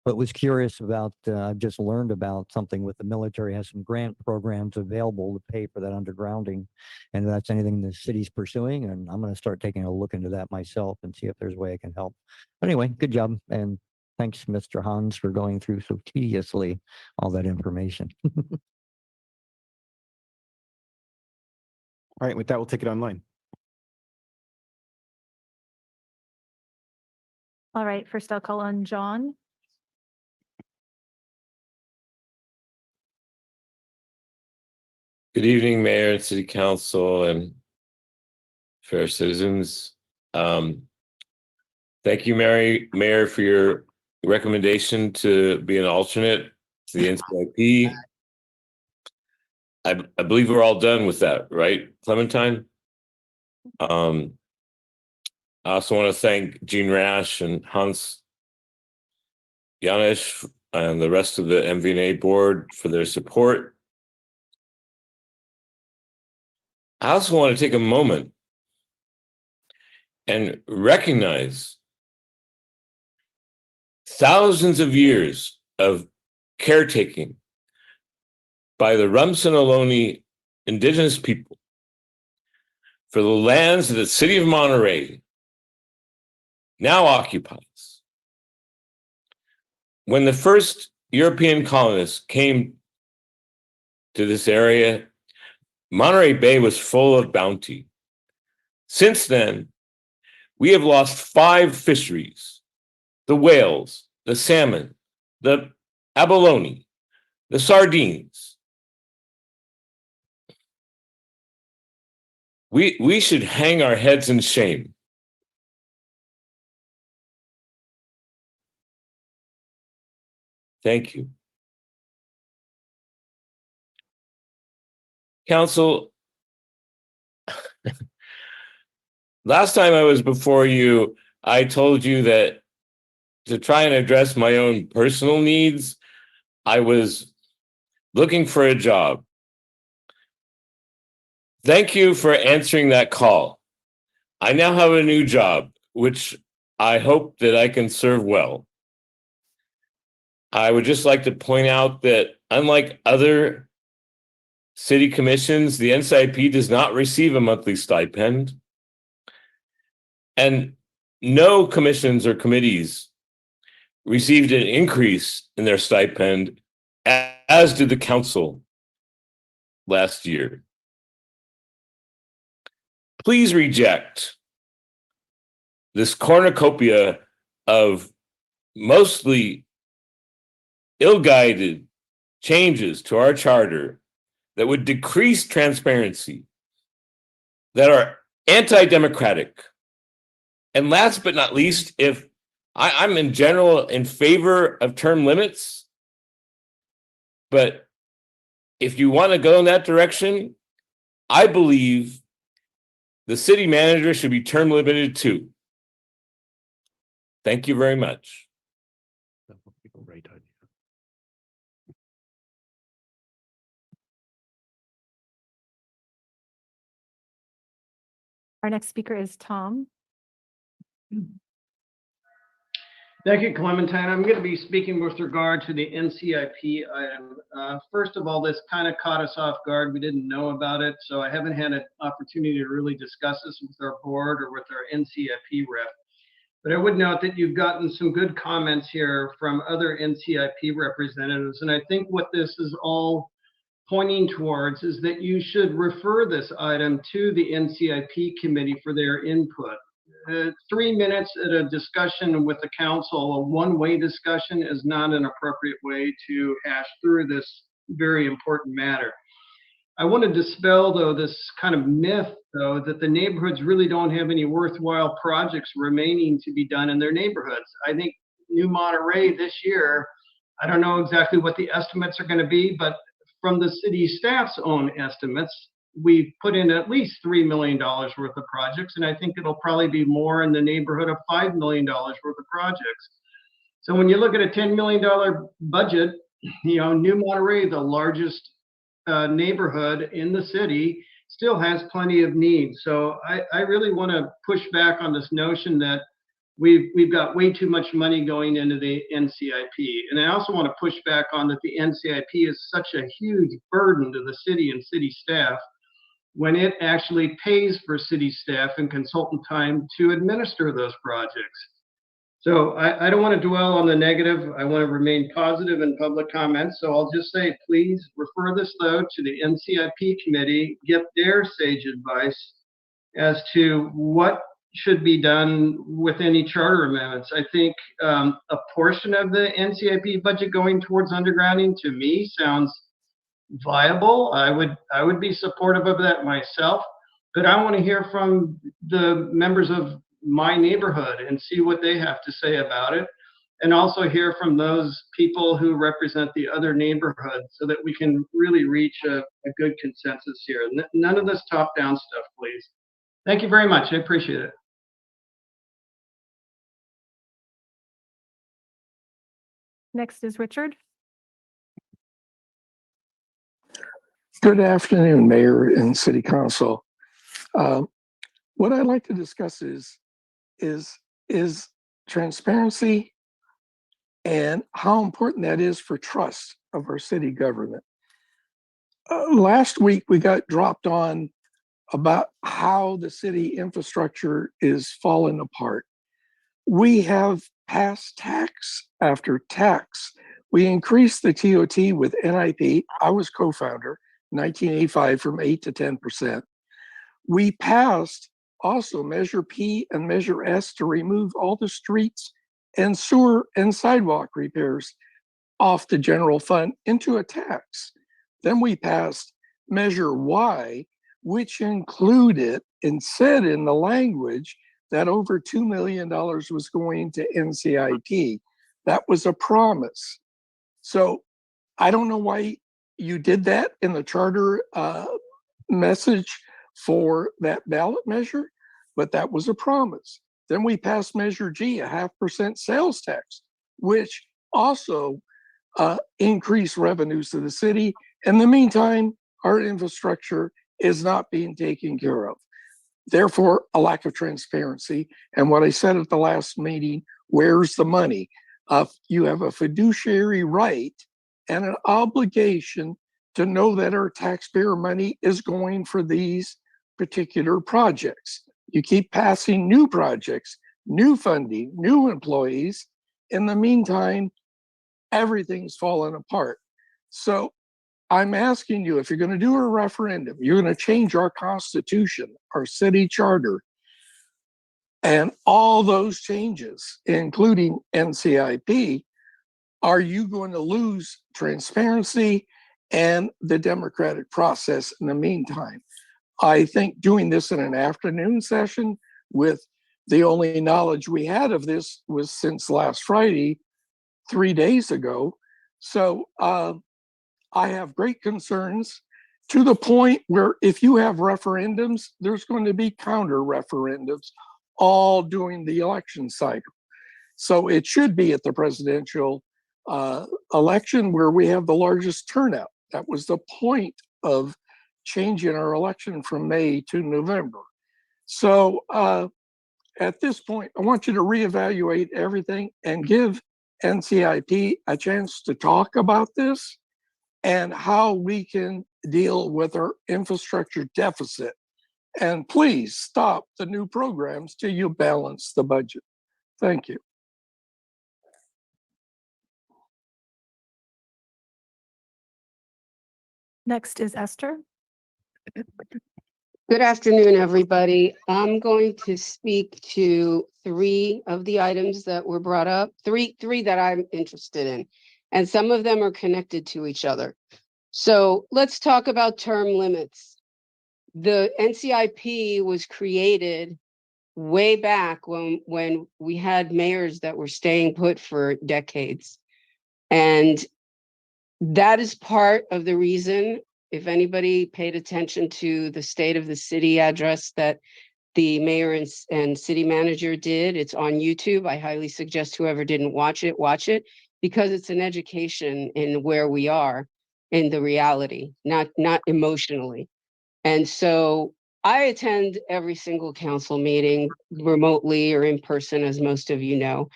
but was curious about, I've just learned about something with the military has some grant programs available to pay for that undergrounding. And if that's anything the city's pursuing, and I'm going to start taking a look into that myself and see if there's a way I can help. But anyway, good job. And thanks, Mr. Hans, for going through so tediously all that information. All right, with that, we'll take it online. All right, first I'll call on John. Good evening, Mayor and City Council and fair citizens. Thank you, Mayor, for your recommendation to be an alternate to the NCIP. I believe we're all done with that, right, Clementine? I also want to thank Jean Rash and Hans Janisch and the rest of the MVNA board for their support. I also want to take a moment and recognize thousands of years of caretaking by the Rumsen Ohlone indigenous people for the lands that the city of Monterey now occupies. When the first European colonists came to this area, Monterey Bay was full of bounty. Since then, we have lost 5 fisheries: the whales, the salmon, the abalone, the sardines. We should hang our heads in shame. Thank you. Council, last time I was before you, I told you that to try and address my own personal needs, I was looking for a job. Thank you for answering that call. I now have a new job, which I hope that I can serve well. I would just like to point out that unlike other city commissions, the NCIP does not receive a monthly stipend. And no commissions or committees received an increase in their stipend, as did the council last year. Please reject this cornucopia of mostly ill-guided changes to our charter that would decrease transparency, that are anti-democratic. And last but not least, if I'm in general in favor of term limits, but if you want to go in that direction, I believe the city manager should be term limited too. Thank you very much. Our next speaker is Tom. Thank you, Clementine. I'm going to be speaking with regard to the NCIP item. First of all, this kind of caught us off guard. We didn't know about it, so I haven't had an opportunity to really discuss this with our board or with our NCIP rep. But I would note that you've gotten some good comments here from other NCIP representatives, and I think what this is all pointing towards is that you should refer this item to the NCIP committee for their input. 3 minutes at a discussion with the council, a one-way discussion, is not an appropriate way to hash through this very important matter. I want to dispel, though, this kind of myth, though, that the neighborhoods really don't have any worthwhile projects remaining to be done in their neighborhoods. I think New Monterey this year, I don't know exactly what the estimates are going to be, but from the city staff's own estimates, we've put in at least $3 million worth of projects, and I think it'll probably be more in the neighborhood of $5 million worth of projects. So when you look at a $10 million budget, you know, New Monterey, the largest neighborhood in the city, still has plenty of needs. So I really want to push back on this notion that we've got way too much money going into the NCIP. And I also want to push back on that the NCIP is such a huge burden to the city and city staff when it actually pays for city staff and consultant time to administer those projects. So I don't want to dwell on the negative. I want to remain positive in public comments. So I'll just say, please refer this though to the NCIP committee, get their sage advice as to what should be done with any charter amendments. I think a portion of the NCIP budget going towards undergrounding to me sounds viable. I would be supportive of that myself, but I want to hear from the members of my neighborhood and see what they have to say about it, and also hear from those people who represent the other neighborhoods so that we can really reach a good consensus here. None of this top-down stuff, please. Thank you very much. I appreciate it. Next is Richard. Good afternoon, Mayor and City Council. What I'd like to discuss is transparency and how important that is for trust of our city government. Last week, we got dropped on about how the city infrastructure is falling apart. We have passed tax after tax. We increased the TOT with NIP. I was co-founder, 1985, from 8 to 10%. We passed also Measure P and Measure S to remove all the streets and sewer and sidewalk repairs off the general fund into a tax. Then we passed Measure Y, which included and said in the language that over $2 million was going to NCIP. That was a promise. So I don't know why you did that in the charter message for that ballot measure, but that was a promise. Then we passed Measure G, a 0.5% sales tax, which also increased revenues to the city. In the meantime, our infrastructure is not being taken care of. Therefore, a lack of transparency. And what I said at the last meeting, where's the money? You have a fiduciary right and an obligation to know that our taxpayer money is going for these particular projects. You keep passing new projects, new funding, new employees. In the meantime, everything's fallen apart. So I'm asking you, if you're going to do a referendum, you're going to change our constitution, our city charter, and all those changes, including NCIP, are you going to lose transparency and the democratic process in the meantime? I think doing this in an afternoon session with the only knowledge we had of this was since last Friday, 3 days ago. So I have great concerns to the point where if you have referendums, there's going to be counter referendums all during the election cycle. So it should be at the presidential election where we have the largest turnout. That was the point of changing our election from May to November. So at this point, I want you to reevaluate everything and give NCIP a chance to talk about this and how we can deal with our infrastructure deficit. And please stop the new programs till you balance the budget. Thank you. Next is Esther. Good afternoon, everybody. I'm going to speak to 3 of the items that were brought up, three that I'm interested in, and some of them are connected to each other. So let's talk about term limits. The NCIP was created way back when we had mayors that were staying put for decades. And that is part of the reason, if anybody paid attention to the State of the City address that the mayor and city manager did, it's on YouTube. I highly suggest whoever didn't watch it, because it's an education in where we are in the reality, not emotionally. And so I attend every single council meeting remotely or in person, as most of you know.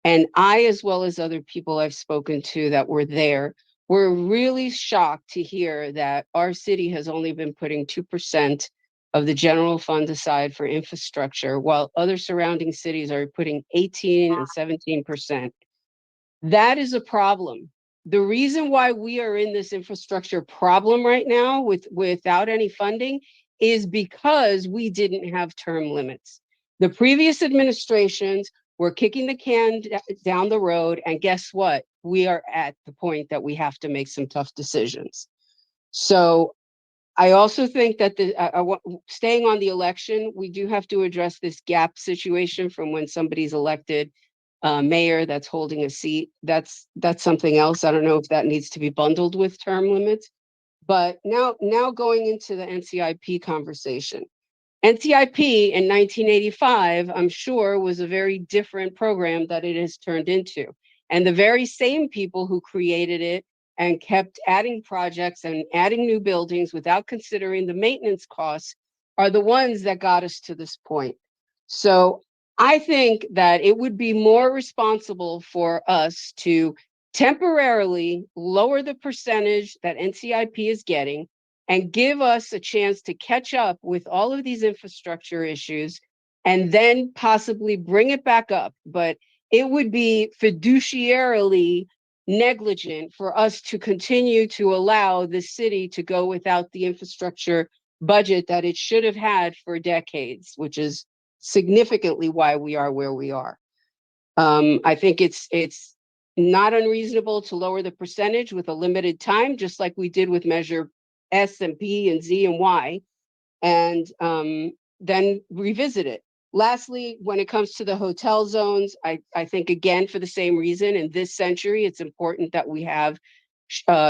And I, as well as other people I've spoken to that were there, were really shocked to hear that our city has only been putting 2% of the general fund aside for infrastructure, while other surrounding cities are putting 18 and 17%. That is a problem. The reason why we are in this infrastructure problem right now without any funding is because we didn't have term limits. The previous administrations were kicking the can down the road, and guess what? We are at the point that we have to make some tough decisions. So I also think that staying on the election, we do have to address this gap situation from when somebody's elected mayor that's holding a seat. That's something else. I don't know if that needs to be bundled with term limits. But now going into the NCIP conversation. NCIP in 1985, I'm sure, was a very different program that it has turned into. And the very same people who created it and kept adding projects and adding new buildings without considering the maintenance costs are the ones that got us to this point. So I think that it would be more responsible for us to temporarily lower the percentage that NCIP is getting and give us a chance to catch up with all of these infrastructure issues and then possibly bring it back up. But it would be fiduciarily negligent for us to continue to allow the city to go without the infrastructure budget that it should have had for decades, which is significantly why we are where we are. I think it's not unreasonable to lower the percentage with a limited time, just like we did with Measure S and P and Z and Y, and then revisit it. Lastly, when it comes to the hotel zones, I think, again, for the same reason, in this century, it's important that we have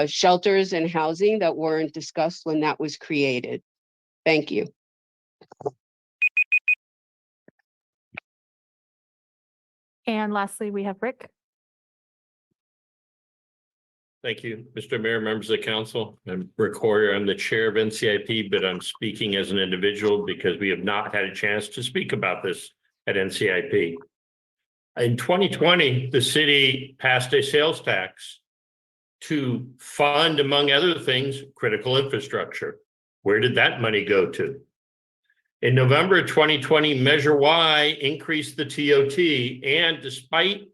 shelters and housing that weren't discussed when that was created. Thank you. And lastly, we have Rick. Thank you, Mr. Mayor, members of the council. I'm Rick Hoyer. I'm the chair of NCIP, but I'm speaking as an individual because we have not had a chance to speak about this at NCIP. In 2020, the city passed a sales tax to fund, among other things, critical infrastructure. Where did that money go to? In November 2020, Measure Y increased the TOT, and despite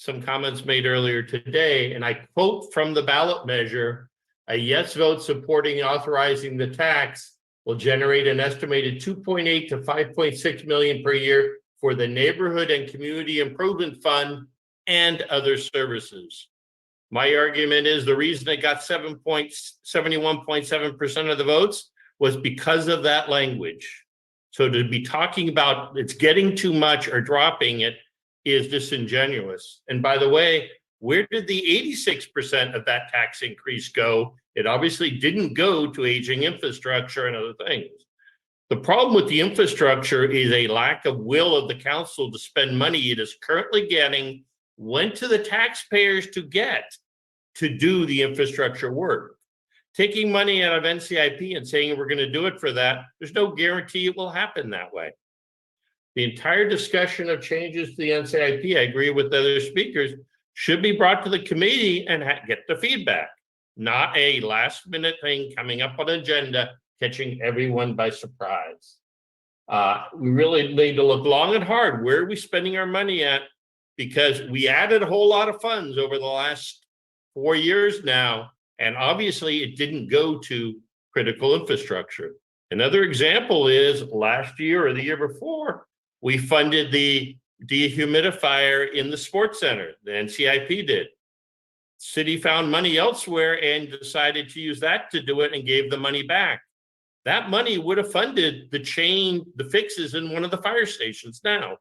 some comments made earlier today, and I quote from the ballot measure, a yes vote supporting authorizing the tax will generate an estimated 2.8 to 5.6 million per year for the Neighborhood and Community Improvement Fund and other services. My argument is the reason it got 71.7% of the votes was because of that language. So to be talking about it's getting too much or dropping it is disingenuous. And by the way, where did the 86% of that tax increase go? It obviously didn't go to aging infrastructure and other things. The problem with the infrastructure is a lack of will of the council to spend money it is currently getting, went to the taxpayers to get to do the infrastructure work. Taking money out of NCIP and saying we're going to do it for that, there's no guarantee it will happen that way. The entire discussion of changes to the NCIP, I agree with other speakers, should be brought to the committee and get the feedback, not a last minute thing coming up on agenda, catching everyone by surprise. We really need to look long and hard. Where are we spending our money at? Because we added a whole lot of funds over the last 4 years now, and obviously it didn't go to critical infrastructure. Another example is last year or the year before, we funded the dehumidifier in the sports center. The NCIP did. City found money elsewhere and decided to use that to do it and gave the money back. That money would have funded the fixes in one of the fire stations now.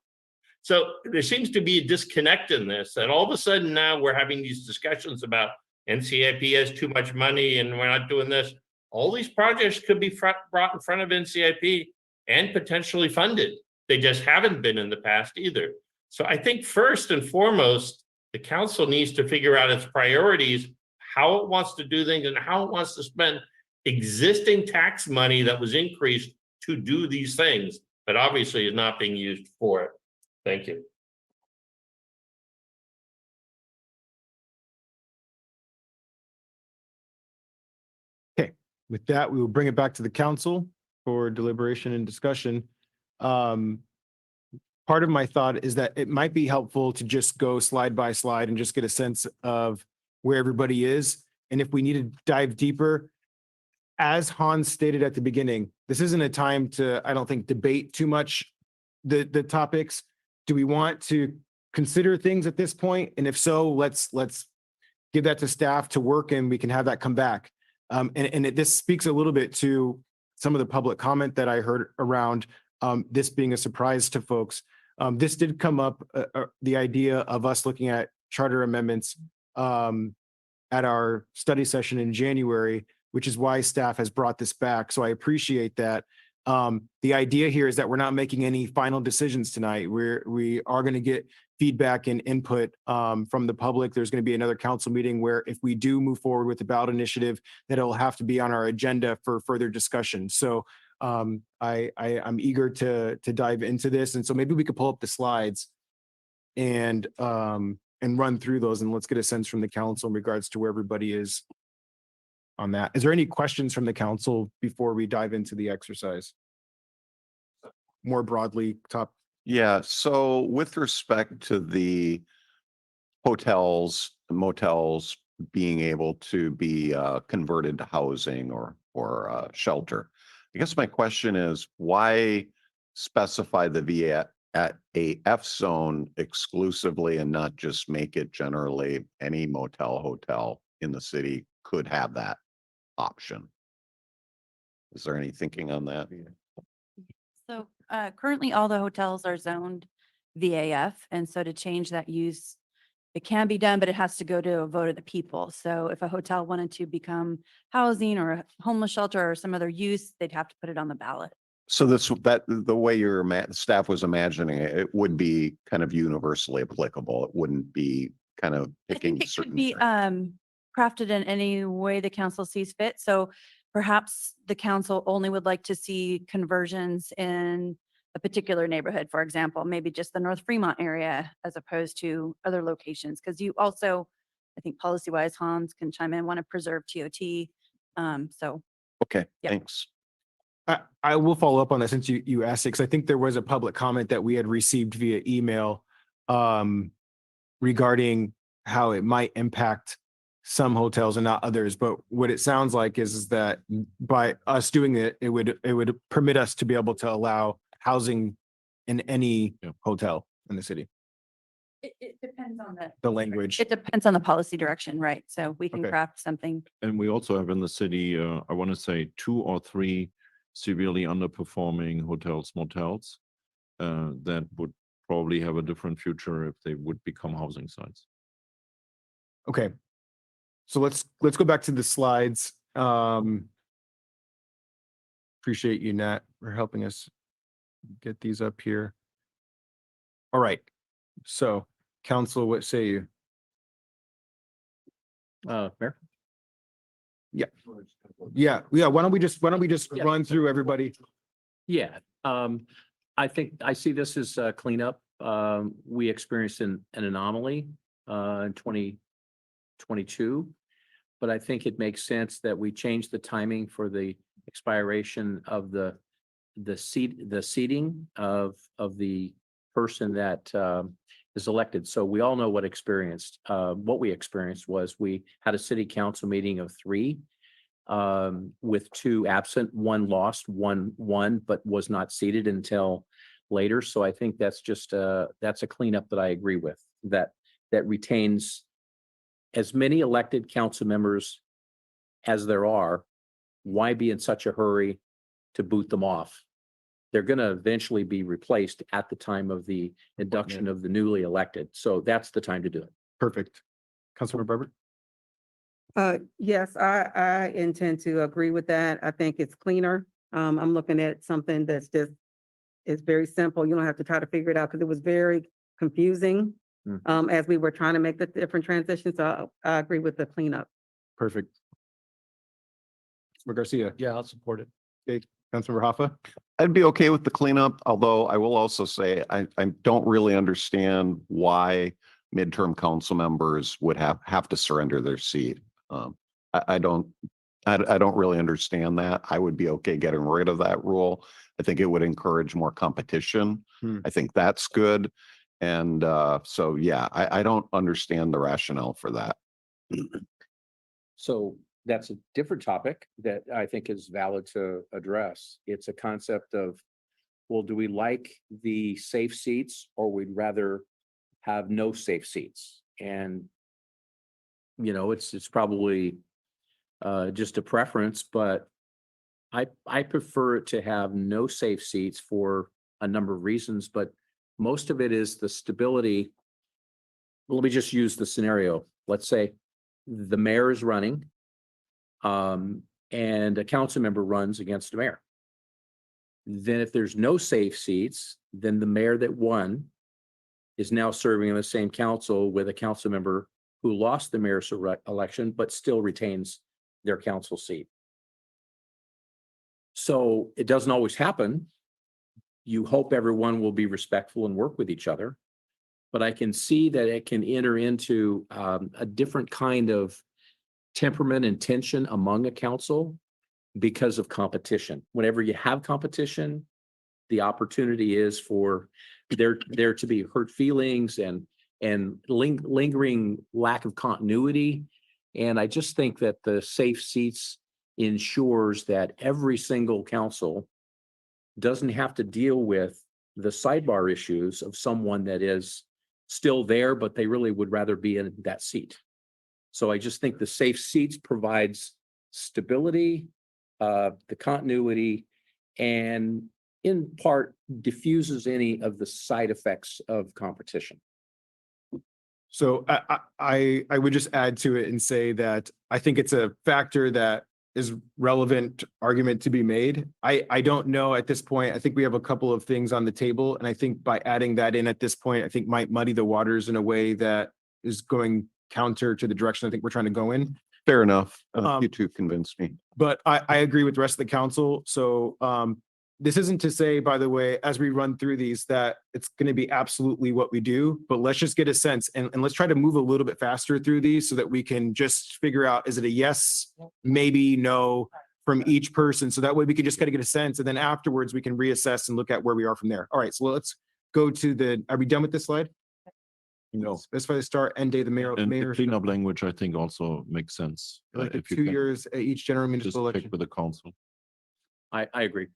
So there seems to be a disconnect in this, that all of a sudden now we're having these discussions about NCIP has too much money and we're not doing this. All these projects could be brought in front of NCIP and potentially funded. They just haven't been in the past either. So I think first and foremost, the council needs to figure out its priorities, how it wants to do things and how it wants to spend existing tax money that was increased to do these things, but obviously is not being used for it. Thank you. Okay, with that, we will bring it back to the council for deliberation and discussion. Part of my thought is that it might be helpful to just go slide by slide and just get a sense of where everybody is. And if we need to dive deeper, as Hans stated at the beginning, this isn't a time to, I don't think, debate too much the topics. Do we want to consider things at this point? And if so, let's give that to staff to work and we can have that come back. This speaks a little bit to some of the public comment that I heard around this being a surprise to folks. This did come up, the idea of us looking at charter amendments at our study session in January, which is why staff has brought this back. So I appreciate that. The idea here is that we're not making any final decisions tonight. We are going to get feedback and input from the public. There's going to be another council meeting where if we do move forward with the ballot initiative, that it'll have to be on our agenda for further discussion. So I'm eager to dive into this. And so maybe we could pull up the slides and run through those, and let's get a sense from the council in regards to where everybody is on that. Is there any questions from the council before we dive into the exercise? More broadly, top. Yeah, so with respect to the hotels, motels being able to be converted to housing or shelter, I guess my question is, why specify the VA at a F zone exclusively and not just make it generally any motel, hotel in the city could have that option? Is there any thinking on that? So currently all the hotels are zoned VAF. And so to change that use, it can be done, but it has to go to a vote of the people. So if a hotel wanted to become housing or a homeless shelter or some other use, they'd have to put it on the ballot. So the way your staff was imagining it, it would be kind of universally applicable. It wouldn't be kind of I picking think it certain could be things. crafted in any way the council sees fit. So perhaps the council only would like to see conversions in a particular neighborhood, for example, maybe just the North Fremont area as opposed to other locations. Because you also, I think policy wise, Hans can chime in, want to preserve TOT. So Okay, yeah. thanks. I will follow up on that since you asked it, because I think there was a public comment that we had received via email regarding how it might impact some hotels and not others. But what it sounds like is that by us doing it, it would permit us to be able to allow housing in any hotel in the city. It depends on The language. It depends on the policy direction, right? So we can Okay. craft something. And we also have in the city, I want to say 2 or 3 severely underperforming hotels, motels that would probably have a different future if they would become housing sites. Okay. So let's go back to the slides. Appreciate you, Nat, for helping us get these up here. All right. So, council, what say you? Mayor? Yeah. Why don't we just Yeah. run through everybody? Yeah, I think I see this as a cleanup. We experienced an anomaly in 2022. But I think it makes sense that we change the timing for the expiration of the seating of the person that is elected. So we all know what we experienced was we had a city council meeting of 3 with 2 absent, 1 lost, 1 won, but was not seated until later. So I think that's just that's a cleanup that I agree with, that retains as many elected council members as there are. Why be in such a hurry to boot them off? They're going to eventually be replaced at the time of the induction of the newly elected. So that's the time to do it. Perfect. Councilmember Barber? Yes, I intend to agree with that. I think it's cleaner. I'm looking at something that's just, it's very simple. You don't have to try to figure it out because it was very confusing as we were trying to make the different transitions. So I agree with the cleanup. Perfect. Garcia? Yeah, I'll support it. Okay. Councilmember Hoffa? I'd be okay with the cleanup, although I will also say I don't really understand why midterm council members would have to surrender their seat. I don't really understand that. I would be okay getting rid of that rule. I think it would encourage more competition. I think that's good. And so, yeah, I don't understand the rationale for that. So that's a different topic that I think is valid to address. It's a concept of, well, do we like the safe seats or we'd rather have no safe seats? And, you know, it's probably just a preference, but I prefer to have no safe seats for a number of reasons, but most of it is the stability. Let me just use the scenario. Let's say the mayor is running, and a council member runs against a mayor. Then if there's no safe seats, then the mayor that won is now serving in the same council with a council member who lost the mayor's election, but still retains their council seat. So it doesn't always happen. You hope everyone will be respectful and work with each other. But I can see that it can enter into a different kind of temperament and tension among a council because of competition. Whenever you have competition, the opportunity is for there to be hurt feelings and lingering lack of continuity. And I just think that the safe seats ensures that every single council doesn't have to deal with the sidebar issues of someone that is still there, but they really would rather be in that seat. So I just think the safe seats provides stability, the continuity, and in part diffuses any of the side effects of competition. So I would just add to it and say that I think it's a factor that is relevant argument to be made. I don't know at this point. I think we have a couple of things on the table, and I think by adding that in at this point, I think might muddy the waters in a way that is going counter to the direction I think we're trying to go in. Fair enough. You two convinced me. But I agree with the rest of the council. So this isn't to say, by the way, as we run through these, that it's going to be absolutely what we do, but let's just get a sense and let's try to move a little bit faster through these so that we can just figure out, is it a yes, maybe, no from each person? So that way we can just kind of get a sense. And then afterwards we can reassess and look at where we are from there. All right, so let's go to are we done with this slide? No. Specify the start end day, the mayor. And the cleanup language, I think, also makes sense. Like If you 2 can years at each general just municipal check election. with the council. I agree.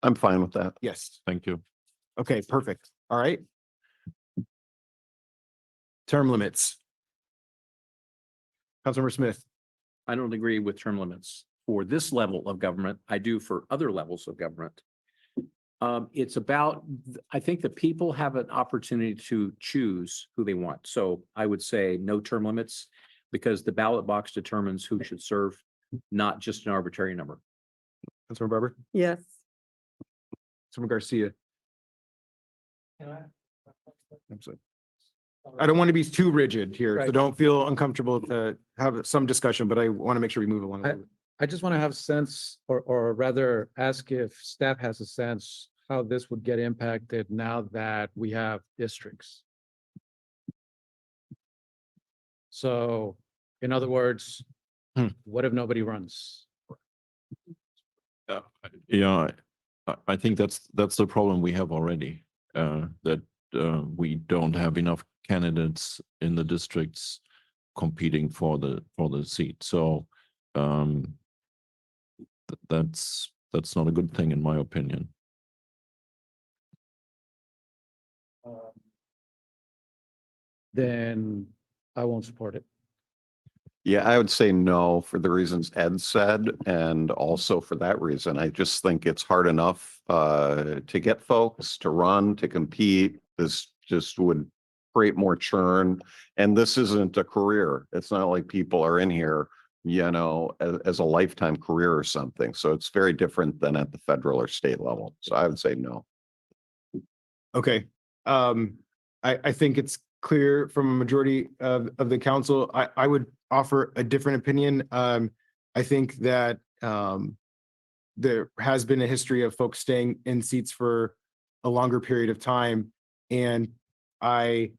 I'm fine with that. Yes. Thank you. Okay, perfect. All right. Term limits. Councilmember Smith. I don't agree with term limits for this level of government. I do for other levels of government. It's about, I think the people have an opportunity to choose who they want. So I would say no term limits because the ballot box determines who should serve, not just an arbitrary number. Councilmember Barber. Yes. Councilmember Garcia. I'm sorry. I don't want to be too rigid here, so Right. don't feel uncomfortable to have some discussion, but I want to make sure we move along. a little bit. I just want to have a sense, or rather ask if staff has a sense how this would get impacted now that we have districts. So, in other words, what if nobody runs? Yeah, I think that's the problem we have already, that we don't have enough candidates in the districts competing for the seat. So that's not a good thing in my opinion. Then I won't support it. Yeah, I would say no for the reasons Ed said, and also for that reason, I just think it's hard enough to get folks to run, to compete. This just would create more churn. And this isn't a career. It's not like people are in here, you know, as a lifetime career or something. So it's very different than at the federal or state level. So I would say no. Okay. I think it's clear from a majority of the council. I would offer a different opinion. I think that there has been a history of folks staying in seats for a longer period of time. And I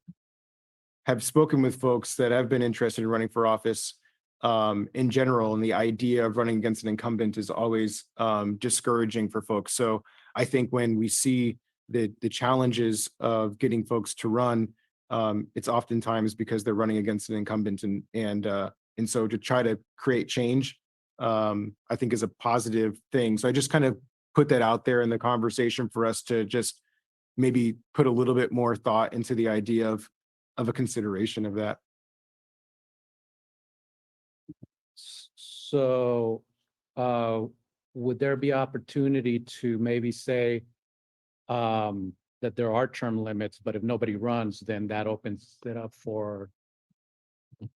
have spoken with folks that have been interested in running for office in general, and the idea of running against an incumbent is always discouraging for folks. So I think when we see the challenges of getting folks to run, it's oftentimes because they're running against an incumbent, and so to try to create change, I think is a positive thing. So I just kind of put that out there in the conversation for us to just maybe put a little bit more thought into the idea of a consideration of that. So, would there be opportunity to maybe say that there are term limits, but if nobody runs, then that opens it up for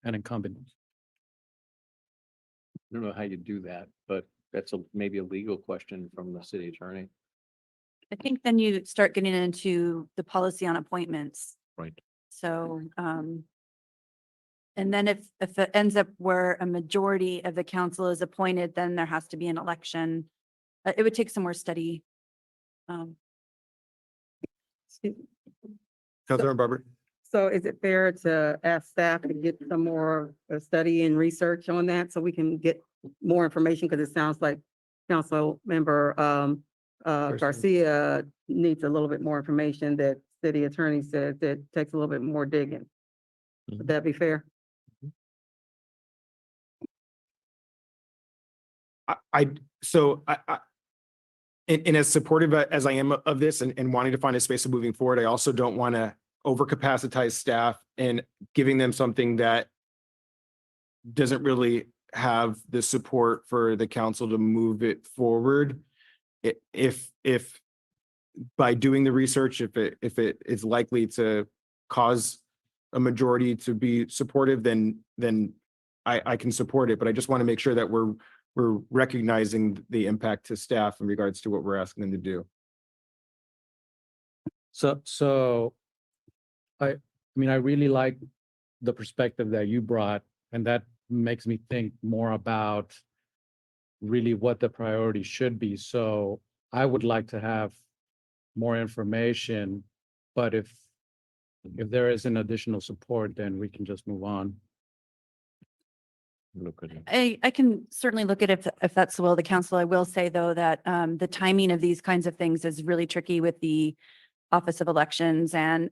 an incumbent? I don't know how you do that, but that's maybe a legal question from the city attorney. I think then you start getting into the policy on appointments. Right. So, and then if it ends up where a majority of the council is appointed, then there has to be an election. It would take some more study. Councilor Barber. So is it fair to ask staff to get some more study and research on that so we can get more information? Because it sounds like Council Member Garcia needs a little bit more information that city attorney said that takes a little bit more digging. Would that be fair? And as supportive as I am of this and wanting to find a space of moving forward, I also don't want to overcapacitize staff and giving them something that doesn't really have the support for the council to move it forward. If by doing the research, if it is likely to cause a majority to be supportive, then I can support it. But I just want to make sure that we're recognizing the impact to staff in regards to what we're asking them to do. So I mean, I really like the perspective that you brought, and that makes me think more about really what the priority should be. So I would like to have more information, but if there is an additional support, then we can just move on. Look at it. I can certainly look at it if that's the will of the council. I will say, though, that the timing of these kinds of things is really tricky with the Office of Elections and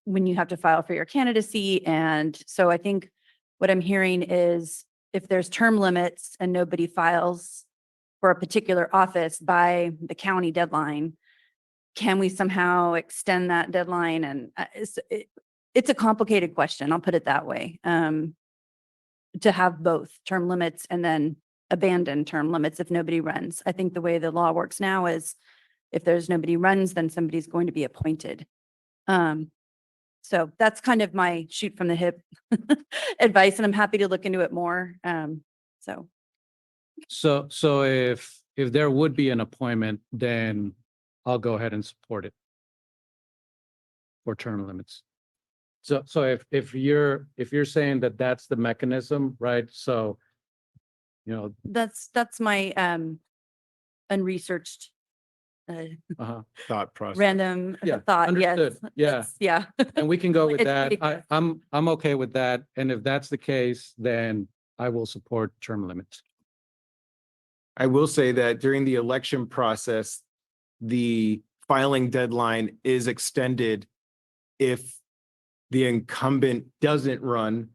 when you have to file for your candidacy. And so I think what I'm hearing is if there's term limits and nobody files for a particular office by the county deadline, can we somehow extend that deadline? And it's a complicated question. I'll put it that way. To have both term limits and then abandon term limits if nobody runs. I think the way the law works now is if there's nobody runs, then somebody's going to be appointed. So that's kind of my shoot from the hip advice, and I'm happy to look into it more. So if there would be an appointment, then I'll go ahead and support it for term limits. So if you're saying that that's the mechanism, right? So, you know, that's my unresearched thought process. random Yeah, thought. Yes. understood. Yeah. Yeah. And we can go with It's that. pretty- I'm okay with that. And if that's the case, then I will support term limits. I will say that during the election process, the filing deadline is extended if the incumbent doesn't run,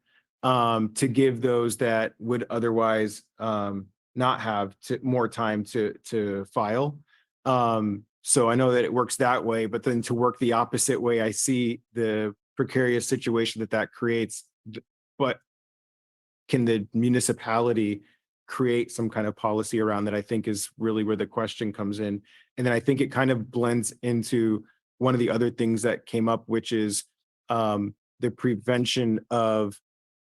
to give those that would otherwise not have more time to file. So I know that it works that way, but then to work the opposite way, I see the precarious situation that creates. But can the municipality create some kind of policy around that? I think is really where the question comes in. And then I think it kind of blends into one of the other things that came up, which is the prevention of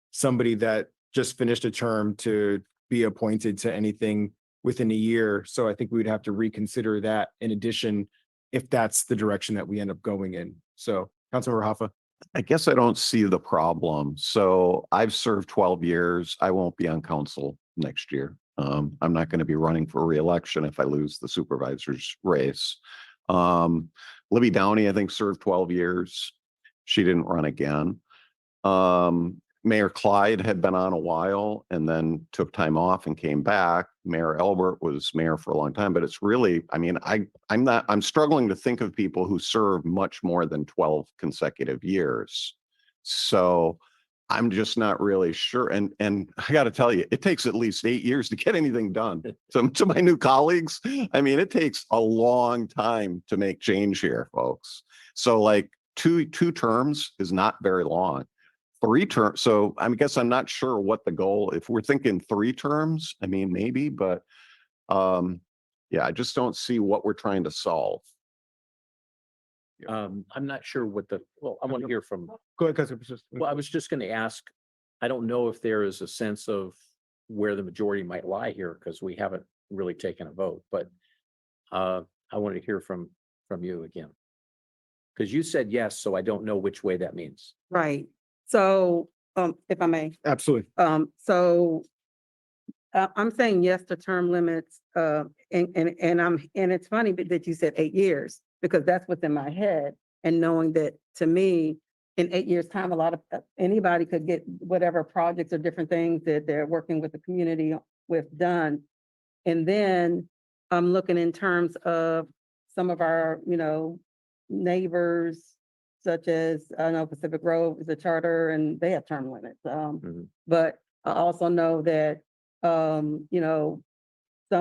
somebody that just finished a term to be appointed to anything within a year. So I think we would have to reconsider that in addition, if that's the direction that we end up going in. So Councilmember Hoffa. I guess I don't see the problem. So I've served 12 years. I won't be on council next year. I'm not going to be running for reelection if I lose the supervisor's race. Libby Downey, I think, served 12 years. She didn't run again. Mayor Clyde had been on a while and then took time off and came back. Mayor Elbert was mayor for a long time, but it's really, I mean, I'm struggling to think of people who serve much more than 12 consecutive years. So I'm just not really sure. And I got to tell you, it takes at least 8 years to get anything done. So to my new colleagues, I mean, it takes a long time to make change here, folks. So like two terms is not very long. 3 terms. So I guess I'm not sure what the goal, if we're thinking 3 terms, I mean, maybe, but yeah, I just don't see what we're trying to solve. I'm not sure what well, I want to hear from, Go ahead, Councilor Persist. well, I was just going to ask, I don't know if there is a sense of where the majority might lie here because we haven't really taken a vote, but I want to hear from you again. Because you said yes, so I don't know which way that means. Right. So, if I may, Absolutely. so I'm saying yes to term limits, and it's funny that you said 8 years, because that's what's in my head. And knowing that, to me, in 8 years' time, a lot of, anybody could get whatever projects or different things that they're working with the community with done. And then I'm looking in terms of some of our, neighbors, such as, I know Pacific Grove is a charter and they have term limits. But I also know that, some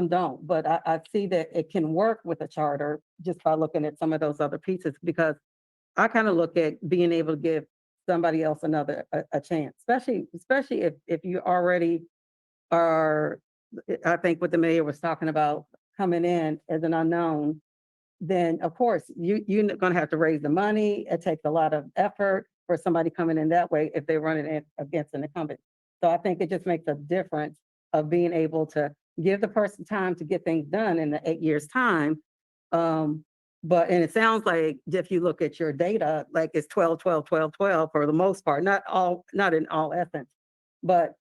don't, but I see that it can work with a charter just by looking at some of those other pieces, because I kind of look at being able to give somebody else another a chance, especially if you already are, I think what the mayor was talking about, coming in as an unknown, then of course you're going to have to raise the money. It takes a lot of effort for somebody coming in that way if they're running against an incumbent. So I think it just makes a difference of being able to give the person time to get things done in the 8 years' time. And it sounds like if you look at your data, like it's 12, 12, 12, 12 for the most part, not in all essence. But,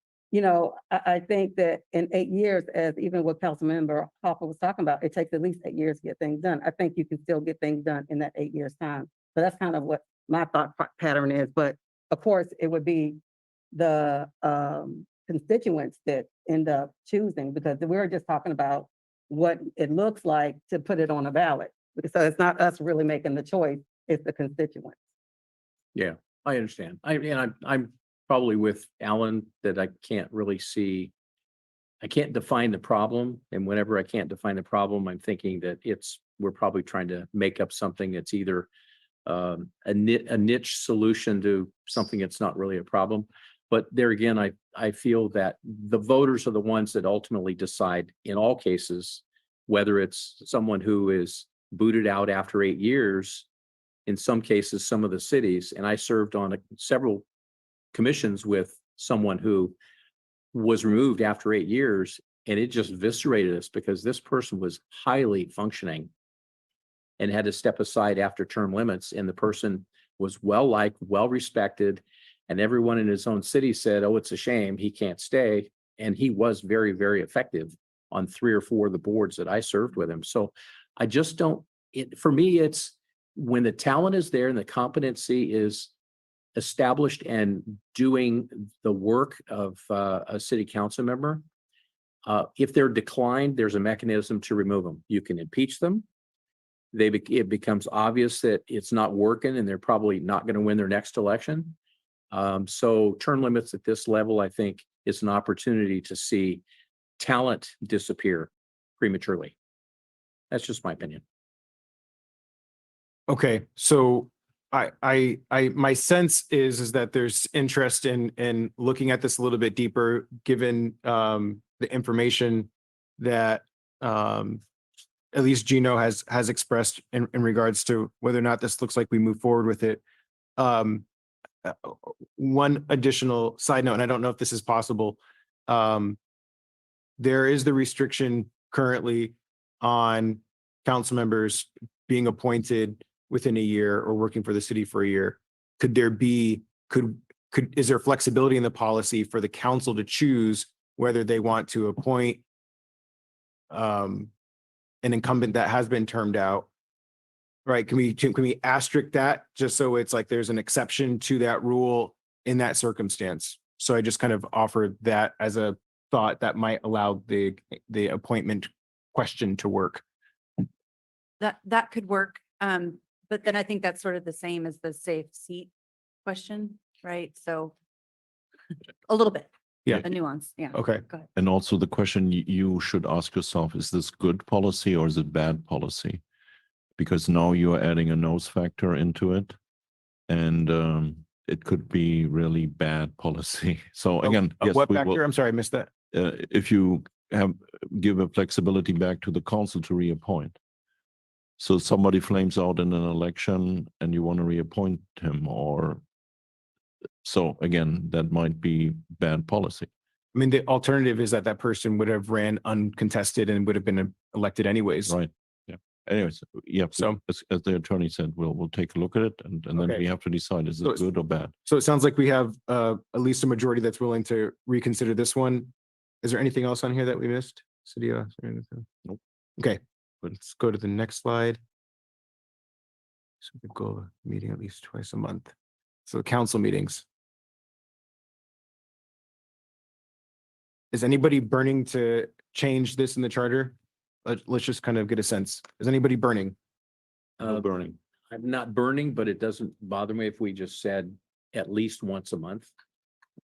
I think that in 8 years, as even what Councilmember Hopper was talking about, it takes at least 8 years to get things done. I think you can still get things done in that 8 years' time. So that's kind of what my thought pattern is. But of course, it would be the constituents that end up choosing, because we're just talking about what it looks like to put it on a ballot. So it's not us really making the choice, it's the constituents. Yeah, I understand. I'm probably with Alan that I can't really see. I can't define the problem. And whenever I can't define the problem, I'm thinking that we're probably trying to make up something that's either a niche solution to something that's not really a problem. But there again, I feel that the voters are the ones that ultimately decide in all cases, whether it's someone who is booted out after 8 years, in some cases, some of the cities, and I served on several commissions with someone who was removed after 8 years, and it just eviscerated us because this person was highly functioning and had to step aside after term limits, and the person was well-liked, well-respected, and everyone in his own city said, oh, it's a shame he can't stay. And he was very, very effective on 3 or 4 of the boards that I served with him. So I just don't, for me, it's when the talent is there and the competency is established and doing the work of a city council member. If they're declined, there's a mechanism to remove them. You can impeach them. It becomes obvious that it's not working and they're probably not going to win their next election. So term limits at this level, I think, is an opportunity to see talent disappear prematurely. That's just my opinion. Okay, so my sense is that there's interest in looking at this a little bit deeper, given the information that at least Gino has expressed in regards to whether or not this looks like we move forward with it. One additional side note, and I don't know if this is possible. There is the restriction currently on council members being appointed within a year or working for the city for a year. Is there flexibility in the policy for the council to choose whether they want to appoint an incumbent that has been termed out. Right, can we asterisk that just so it's like there's an exception to that rule in that circumstance? So I just kind of offer that as a thought that might allow the appointment question to work. That could work. But then I think that's sort of the same as the safe seat question, right? So a little bit. Yeah. A nuance, yeah. Okay. Go ahead. And also the question you should ask yourself, is this good policy or is it bad policy? Because now you are adding a nose factor into it, and it could be really bad policy. So again, yes, What we factor? will, I'm sorry, I missed that. if you give a flexibility back to the council to reappoint. So somebody flames out in an election and you want to reappoint him, or so again, that might be bad policy. I mean, the alternative is that that person would have ran uncontested and would have been elected anyways. Right. Yeah. Anyways, yeah. So- as the attorney said, we'll take a look at it, and then Okay. we have to decide, is So it good or bad? So it sounds like we have at least a majority that's willing to reconsider this one. Is there anything else on here that we missed? City, Nope. Okay, let's go to the next slide. So we could go meeting at least twice a month. So council meetings. Is anybody burning to change this in the charter? Let's just kind of get a sense. Is anybody burning? No burning. I'm not burning, but it doesn't bother me if we just said at least once a month.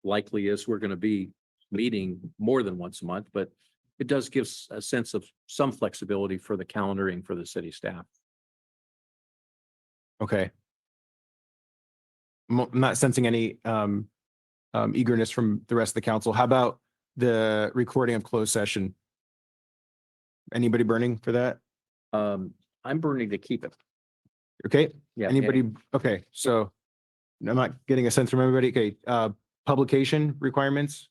Likely is we're going to be meeting more than once a month, but it does give a sense of some flexibility for the calendaring for the city staff. Okay. I'm not sensing any eagerness from the rest of the council. How about the recording of closed session? Anybody burning for that? I'm burning to keep it. Okay, Yeah. anybody? Okay, so I'm not getting a sense from everybody. Okay, publication requirements.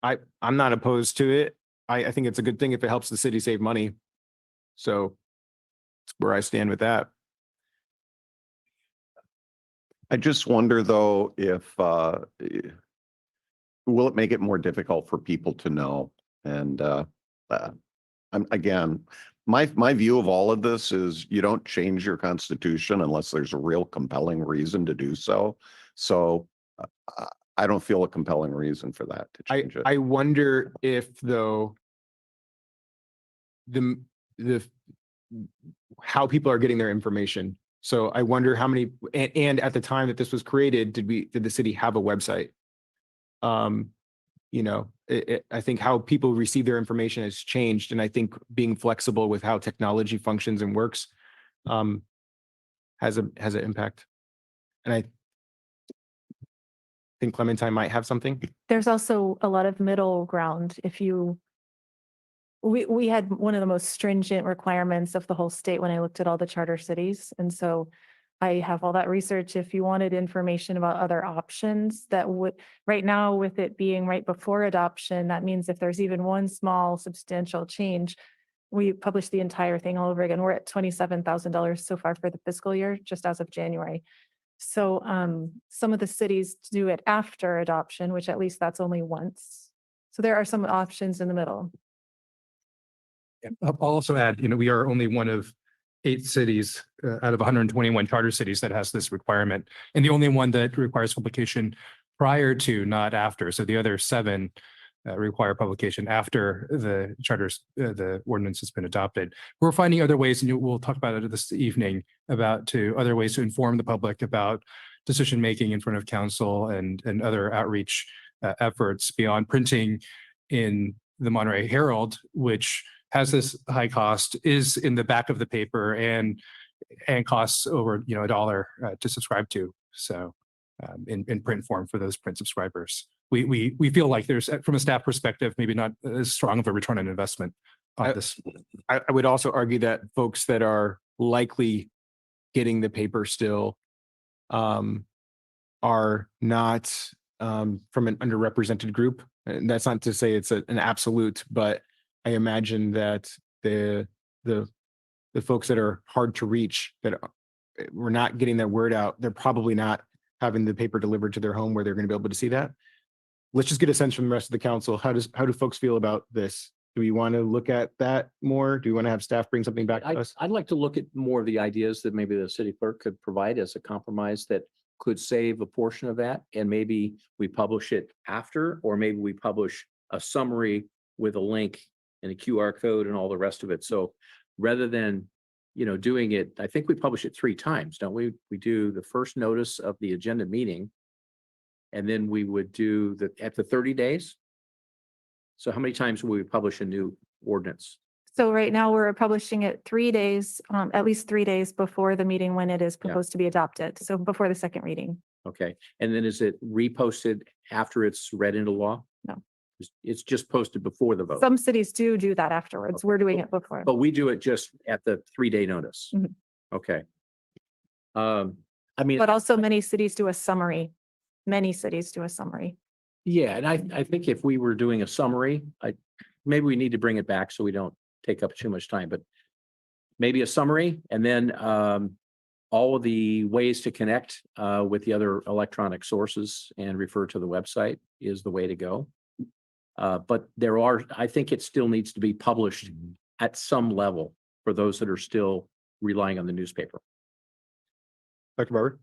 I'm not opposed to it. I think it's a good thing if it helps the city save money. So that's where I stand with that. I just wonder though, if, will it make it more difficult for people to know? And, again, my view of all of this is you don't change your constitution unless there's a real compelling reason to do so. So I don't feel a compelling reason for that to change it. I wonder if though the how people are getting their information. So I wonder how many, and at the time that this was created, did the city have a website? You know, I think how people receive their information has changed, and I think being flexible with how technology functions and works has an impact. And I think Clementine might have something. There's also a lot of middle ground. We had one of the most stringent requirements of the whole state when I looked at all the charter cities. And so I have all that research. If you wanted information about other options that would, right now with it being right before adoption, that means if there's even one small substantial change, we publish the entire thing all over again. We're at $27,000 so far for the fiscal year, just as of January. So some of the cities do it after adoption, which at least that's only once. So there are some options in the middle. I'll also add, we are only one of 8 cities out of 121 charter cities that has this requirement, and the only one that requires publication prior to, not after. So the other 7 require publication after the charters, the ordinance has been adopted. We're finding other ways, and we'll talk about it this evening, about other ways to inform the public about decision making in front of council and other outreach efforts beyond printing in the Monterey Herald, which has this high cost, is in the back of the paper and costs over $1 to subscribe to. So in print form for those print subscribers, we feel like there's, from a staff perspective, maybe not as strong of a return on investment on this. I would also argue that folks that are likely getting the paper still are not from an underrepresented group. And that's not to say it's an absolute, but I imagine that the folks that are hard to reach, that we're not getting their word out, they're probably not having the paper delivered to their home where they're going to be able to see that. Let's just get a sense from the rest of the council. How do folks feel about this? Do we want to look at that more? Do we want to have staff bring something back to us? I'd like to look at more of the ideas that maybe the city clerk could provide as a compromise that could save a portion of that. And maybe we publish it after, or maybe we publish a summary with a link and a QR code and all the rest of it. So rather than, doing it, I think we publish it 3 times, don't we? We do the first notice of the agenda meeting. And then we would do at the 30 days. So how many times will we publish a new ordinance? So right now we're publishing it 3 days, at least 3 days before the meeting when it is proposed to be adopted. So before the second reading. Okay, and then is it reposted after it's read into law? No. It's just posted before the vote, Some cities do that afterwards. We're doing it before. but we do it just at the 3-day notice. Mhm. Okay. I mean, But also many cities do a summary. Many cities do a summary. yeah, and I think if we were doing a summary, maybe we need to bring it back so we don't take up too much time, but maybe a summary and then all of the ways to connect with the other electronic sources and refer to the website is the way to go. But I think it still needs to be published at some level for those that are still relying on the newspaper. Dr. Barber?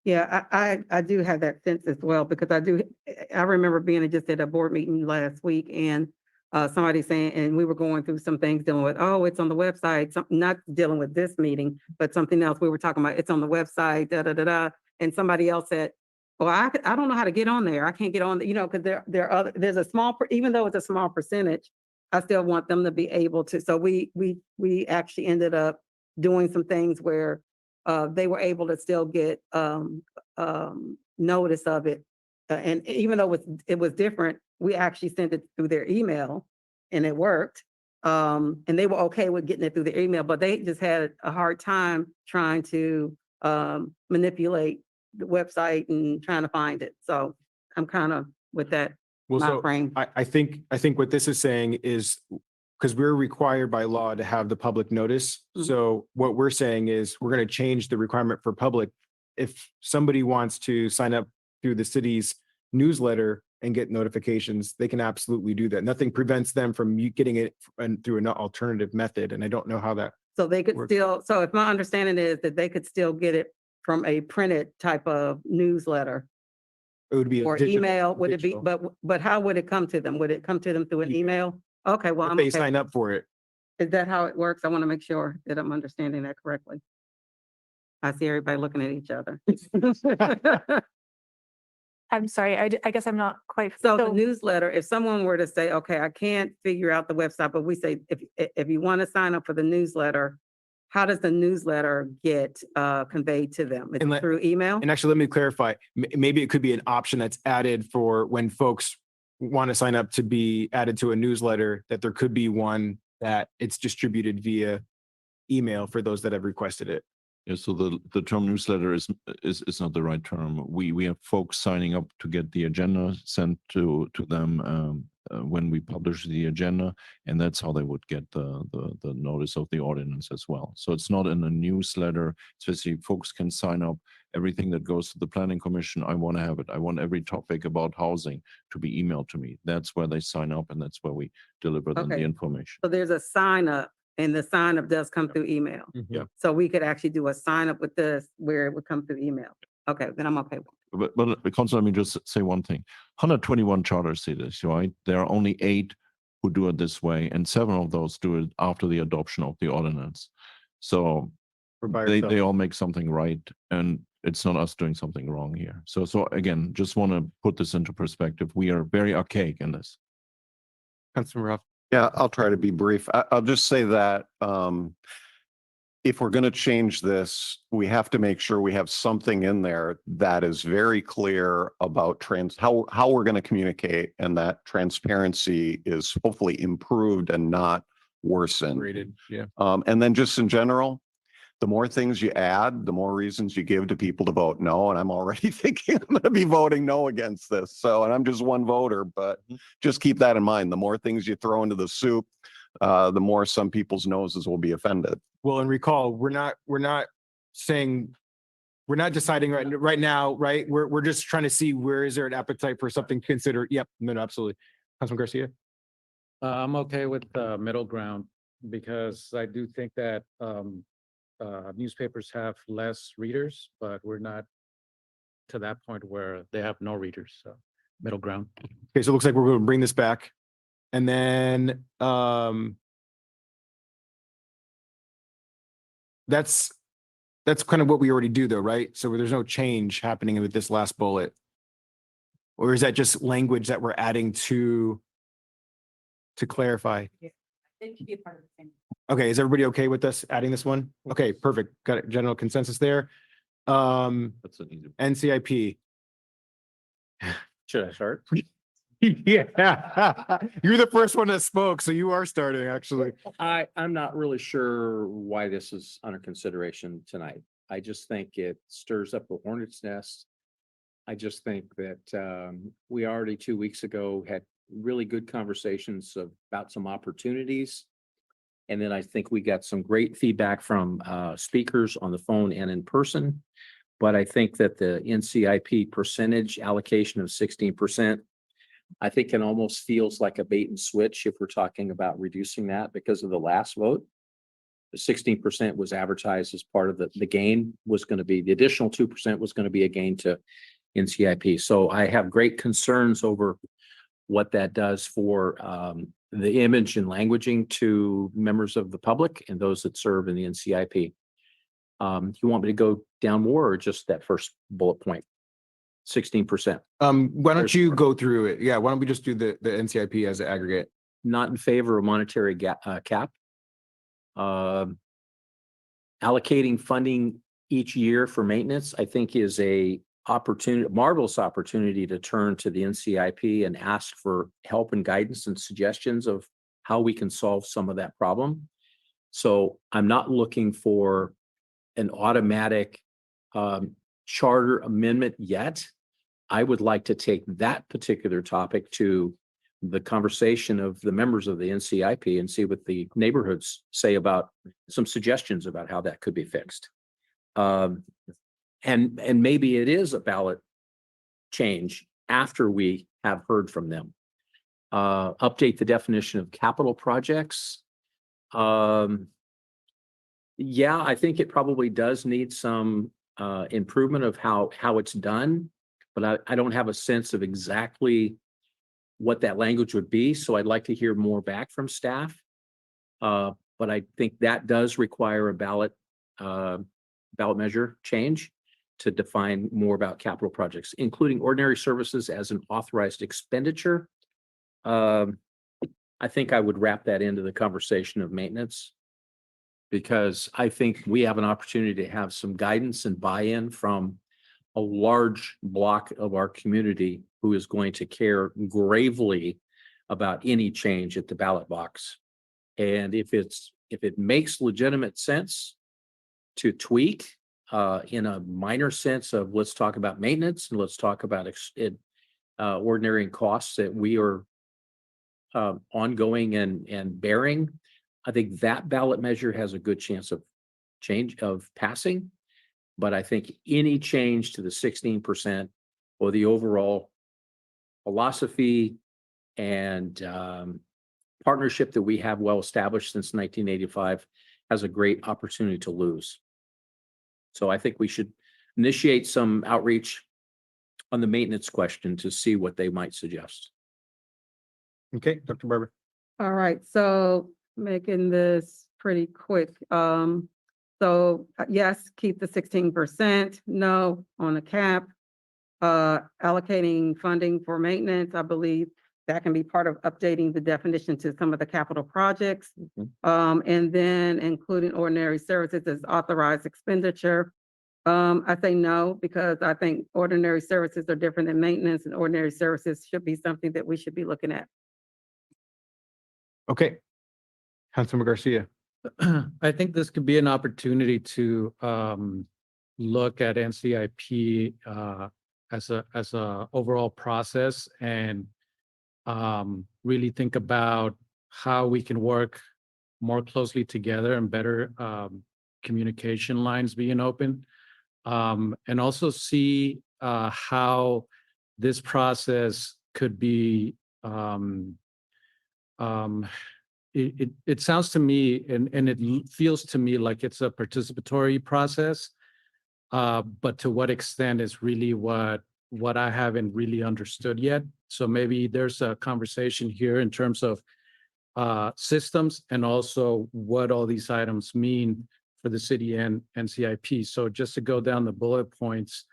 Yeah, I do have that sense as well, because I remember being just at a board meeting last week and somebody saying, and we were going through some things dealing with, oh, it's on the website, not dealing with this meeting, but something else we were talking about, it's on the website, da, da, da, da. And somebody else said, well, I don't know how to get on there. I can't get on, because there's a small, even though it's a small percentage, I still want them to be able to. So we actually ended up doing some things where they were able to still get notice of it. And even though it was different, we actually sent it through their email and it worked. And they were okay with getting it through the email, but they just had a hard time trying to manipulate the website and trying to find it. So I'm kind of with that mind frame. I think what this is saying is, because we're required by law to have the public notice. Mhm. So what we're saying is we're going to change the requirement for public. If somebody wants to sign up through the city's newsletter and get notifications, they can absolutely do that. Nothing prevents them from getting it through an alternative method. And I don't know how that. So they could works. still, so if my understanding is that they could still get it from a printed type of newsletter It would be a or digital- email, would it be, digital. but how would it come to them? Would it come to them through an email? Okay, well, If I'm they okay. sign up for it. Is that how it works? I want to make sure that I'm understanding that correctly. I see everybody looking at each other. I'm sorry, I guess I'm not quite. So the newsletter, if someone were to say, okay, I can't figure out the website, but we say, if you want to sign up for the newsletter, how does the newsletter get conveyed to them? Is it through email? And actually, let me clarify. Maybe it could be an option that's added for when folks want to sign up to be added to a newsletter, that there could be one that it's distributed via email for those that have requested it. Yeah, so the term newsletter is not the right term. We have folks signing up to get the agenda sent to them when we publish the agenda, and that's how they would get the notice of the ordinance as well. So it's not in a newsletter. Especially folks can sign up. Everything that goes to the planning commission, I want to have it. I want every topic about housing to be emailed to me. That's where they sign up, and that's where we deliver them the Okay. information. So there's a sign up, and the sign up does come through email. Yeah. So we could actually do a sign up with this where it would come through email. Okay, then I'm okay. But Council, let me just say one thing. 121 charter cities, right? There are only 8 who do it this way, and 7 of those do it after the adoption of the ordinance. So they all make something right, and it's not us doing something wrong here. So again, just want to put this into perspective. We are very archaic in this. Councilman Ruff. Yeah, I'll try to be brief. I'll just say that if we're going to change this, we have to make sure we have something in there that is very clear about how we're going to communicate, and that transparency is hopefully improved and not worsened. Rated, yeah. And then just in general, the more things you add, the more reasons you give to people to vote no. And I'm already thinking I'm going to be voting no against this. So, and I'm just one voter, but just keep that in mind. The more things you throw into the soup, the more some people's noses will be offended. Well, and recall, we're not deciding right now, right? We're just trying to see where is there an appetite for something to consider. Yep, no, absolutely. Councilman Garcia. I'm okay with the middle ground because I do think that newspapers have less readers, but we're not to that point where they have no readers, so middle ground. Okay, so it looks like we're going to bring this back. And then that's kind of what we already do though, right? So there's no change happening with this last bullet. Or is that just language that we're adding to clarify? It could be a part of the same. Okay, is everybody okay with us adding this one? Okay, perfect. Got it. General consensus there. That's an easy. NCIP. Should I start? Yeah, you're the first one that spoke, so you are starting actually. I'm not really sure why this is under consideration tonight. I just think it stirs up the hornet's nest. I just think that we already 2 weeks ago had really good conversations about some opportunities. And then I think we got some great feedback from speakers on the phone and in person. But I think that the NCIP percentage allocation of 16%, I think it almost feels like a bait and switch if we're talking about reducing that because of the last vote. The 16% was advertised as part of the gain was going to be, the additional 2% was going to be a gain to NCIP. So I have great concerns over what that does for the image and languaging to members of the public and those that serve in the NCIP. You want me to go down more or just that first bullet point? 16%. Why don't you go through it? Yeah, why don't we just do the NCIP as an aggregate? Not in favor of monetary cap. Allocating funding each year for maintenance, I think is a marvelous opportunity to turn to the NCIP and ask for help and guidance and suggestions of how we can solve some of that problem. So I'm not looking for an automatic charter amendment yet. I would like to take that particular topic to the conversation of the members of the NCIP and see what the neighborhoods say about some suggestions about how that could be fixed. And maybe it is a ballot change after we have heard from them. Update the definition of capital projects. Yeah, I think it probably does need some improvement of how it's done, but I don't have a sense of exactly what that language would be. So I'd like to hear more back from staff. But I think that does require a ballot measure change to define more about capital projects, including ordinary services as an authorized expenditure. I think I would wrap that into the conversation of maintenance, because I think we have an opportunity to have some guidance and buy-in from a large block of our community who is going to care gravely about any change at the ballot box. And if it makes legitimate sense to tweak in a minor sense of let's talk about maintenance and let's talk about ordinary costs that we are ongoing and bearing, I think that ballot measure has a good chance of passing. But I think any change to the 16% or the overall philosophy and partnership that we have well established since 1985 has a great opportunity to lose. So I think we should initiate some outreach on the maintenance question to see what they might suggest. Okay, Dr. Barber. All right, so making this pretty quick. So yes, keep the 16%, no on the cap. Allocating funding for maintenance, I believe that can be part of updating the definition to some of the capital projects. And then including ordinary services as authorized expenditure. I say no, because I think ordinary services are different than maintenance, and ordinary services should be something that we should be looking at. Okay. Councilmember Garcia. I think this could be an opportunity to look at NCIP as a overall process and really think about how we can work more closely together and better communication lines being open, and also see how this process could be it sounds to me and it feels to me like it's a participatory process. But to what extent is really what I haven't really understood yet. So maybe there's a conversation here in terms of systems and also what all these items mean for the city and CIP. So just to go down the bullet points,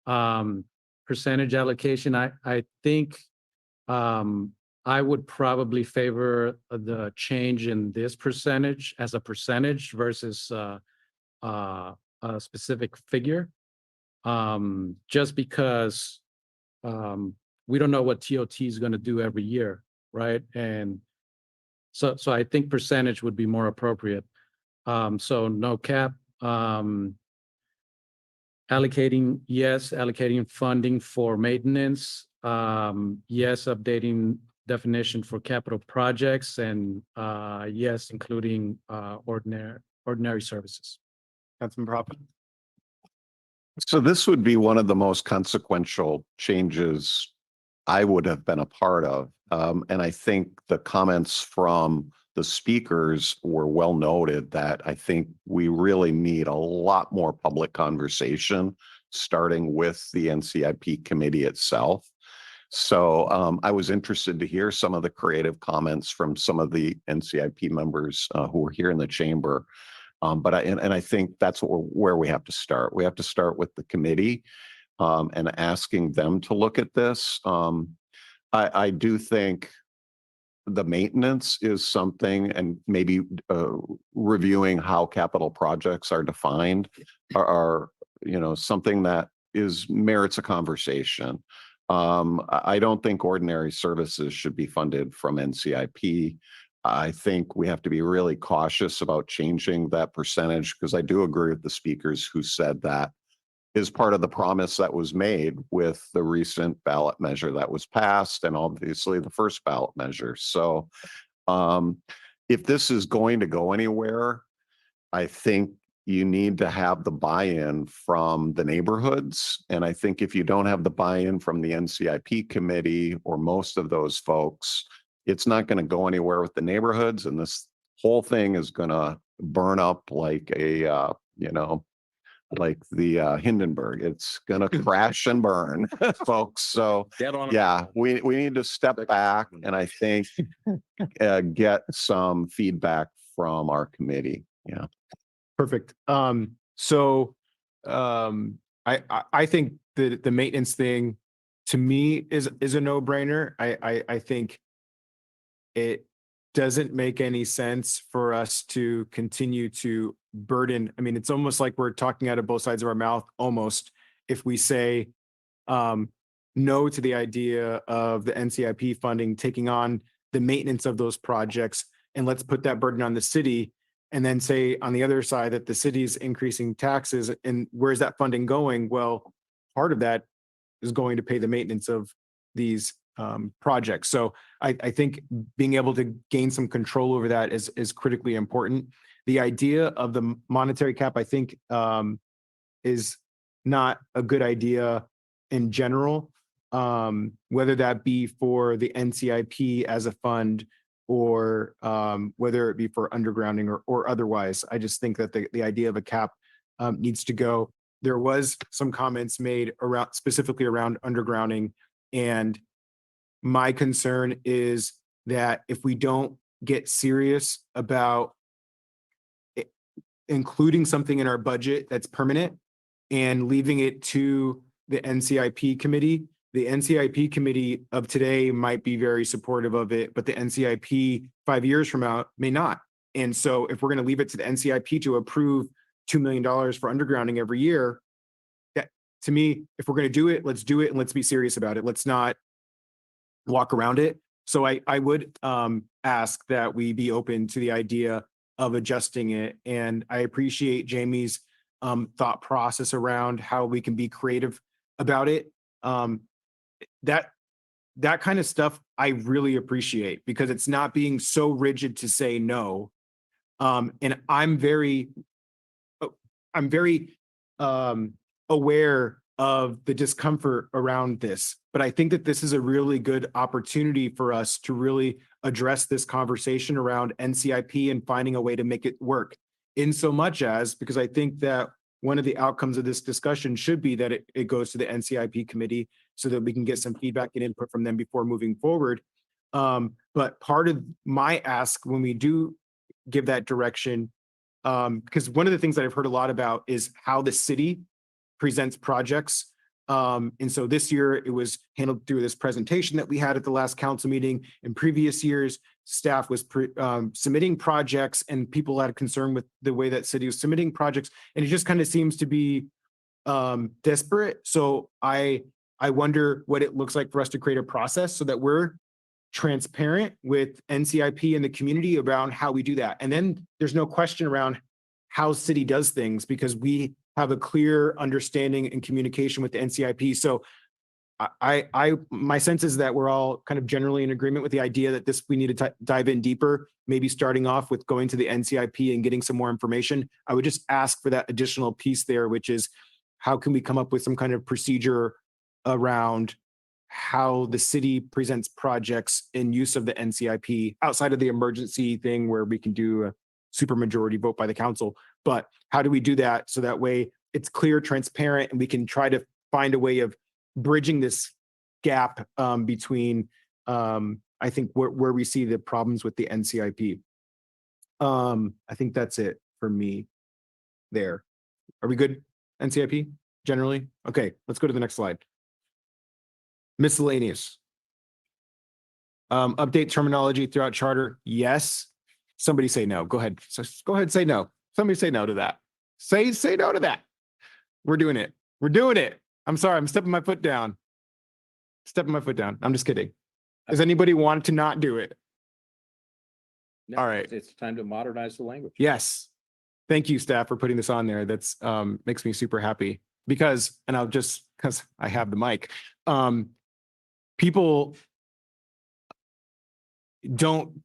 percentage allocation, I think I would probably favor the change in this percentage as a percentage versus a specific figure. Just because we don't know what TOT is going to do every year, right? And so I think percentage would be more appropriate. So no cap. Allocating funding for maintenance. Yes, updating definition for capital projects, and yes, including ordinary services. Councilman Prophet. So this would be one of the most consequential changes I would have been a part of. And I think the comments from the speakers were well noted that I think we really need a lot more public conversation, starting with the NCIP committee itself. So I was interested to hear some of the creative comments from some of the NCIP members who were here in the chamber. But I think that's where we have to start. We have to start with the committee and asking them to look at this. I do think the maintenance is something, and maybe reviewing how capital projects are defined are something that merits a conversation. I don't think ordinary services should be funded from NCIP. I think we have to be really cautious about changing that percentage, because I do agree with the speakers who said that is part of the promise that was made with the recent ballot measure that was passed, and obviously the first ballot measure. So if this is going to go anywhere, I think you need to have the buy-in from the neighborhoods. And I think if you don't have the buy-in from the NCIP committee or most of those folks, it's not going to go anywhere with the neighborhoods. And this whole thing is going to burn up like a, like the Hindenburg. It's going to crash and burn, folks. So yeah, we need to step back and I think get some feedback from our committee. Yeah. Perfect. So I think the maintenance thing to me is a no-brainer. I think it doesn't make any sense for us to continue to burden. I mean, it's almost like we're talking out of both sides of our mouth, almost, if we say no to the idea of the NCIP funding taking on the maintenance of those projects, and let's put that burden on the city, and then say on the other side that the city's increasing taxes, and where's that funding going? Well, part of that is going to pay the maintenance of these projects. So I think being able to gain some control over that is critically important. The idea of the monetary cap, I think, is not a good idea in general, whether that be for the NCIP as a fund or whether it be for undergrounding or otherwise. I just think that the idea of a cap needs to go. There was some comments made around specifically around undergrounding, and my concern is that if we don't get serious about including something in our budget that's permanent and leaving it to the NCIP committee, the NCIP committee of today might be very supportive of it, but the NCIP 5 years from now may not. And so if we're going to leave it to the NCIP to approve $2 million for undergrounding every year, that, to me, if we're going to do it, let's do it and let's be serious about it. Let's not walk around it. So I would ask that we be open to the idea of adjusting it. And I appreciate Jamie's thought process around how we can be creative about it. That kind of stuff I really appreciate, because it's not being so rigid to say no. And I'm very aware of the discomfort around this, but I think that this is a really good opportunity for us to really address this conversation around NCIP and finding a way to make it work. In so much as, because I think that one of the outcomes of this discussion should be that it goes to the NCIP committee so that we can get some feedback and input from them before moving forward. But part of my ask when we do give that direction, because one of the things that I've heard a lot about is how the city presents projects. And so this year it was handled through this presentation that we had at the last council meeting. In previous years, staff was submitting projects and people had concern with the way that city was submitting projects. And it just kind of seems to be disparate. So I wonder what it looks like for us to create a process so that we're transparent with NCIP and the community around how we do that. And then there's no question around how city does things because we have a clear understanding and communication with the NCIP. So my sense is that we're all kind of generally in agreement with the idea that we need to dive in deeper, maybe starting off with going to the NCIP and getting some more information. I would just ask for that additional piece there, which is how can we come up with some kind of procedure around how the city presents projects in use of the NCIP outside of the emergency thing where we can do a supermajority vote by the council. But how do we do that so that way it's clear, transparent, and we can try to find a way of bridging this gap between I think where we see the problems with the NCIP. I think that's it for me there. Are we good, NCIP, generally? Okay, let's go to the next slide. Miscellaneous. Update terminology throughout charter, yes. Somebody say no, go ahead. So go ahead, say no. Somebody say no to that. Say no to that. We're doing it. We're doing it. I'm sorry, I'm stepping my foot down. Stepping my foot down. I'm just kidding. Does anybody want to not do it? No, All right. It's time to modernize the language. Yes. Thank you, staff, for putting this on there. That's makes me super happy because I have the mic. People don't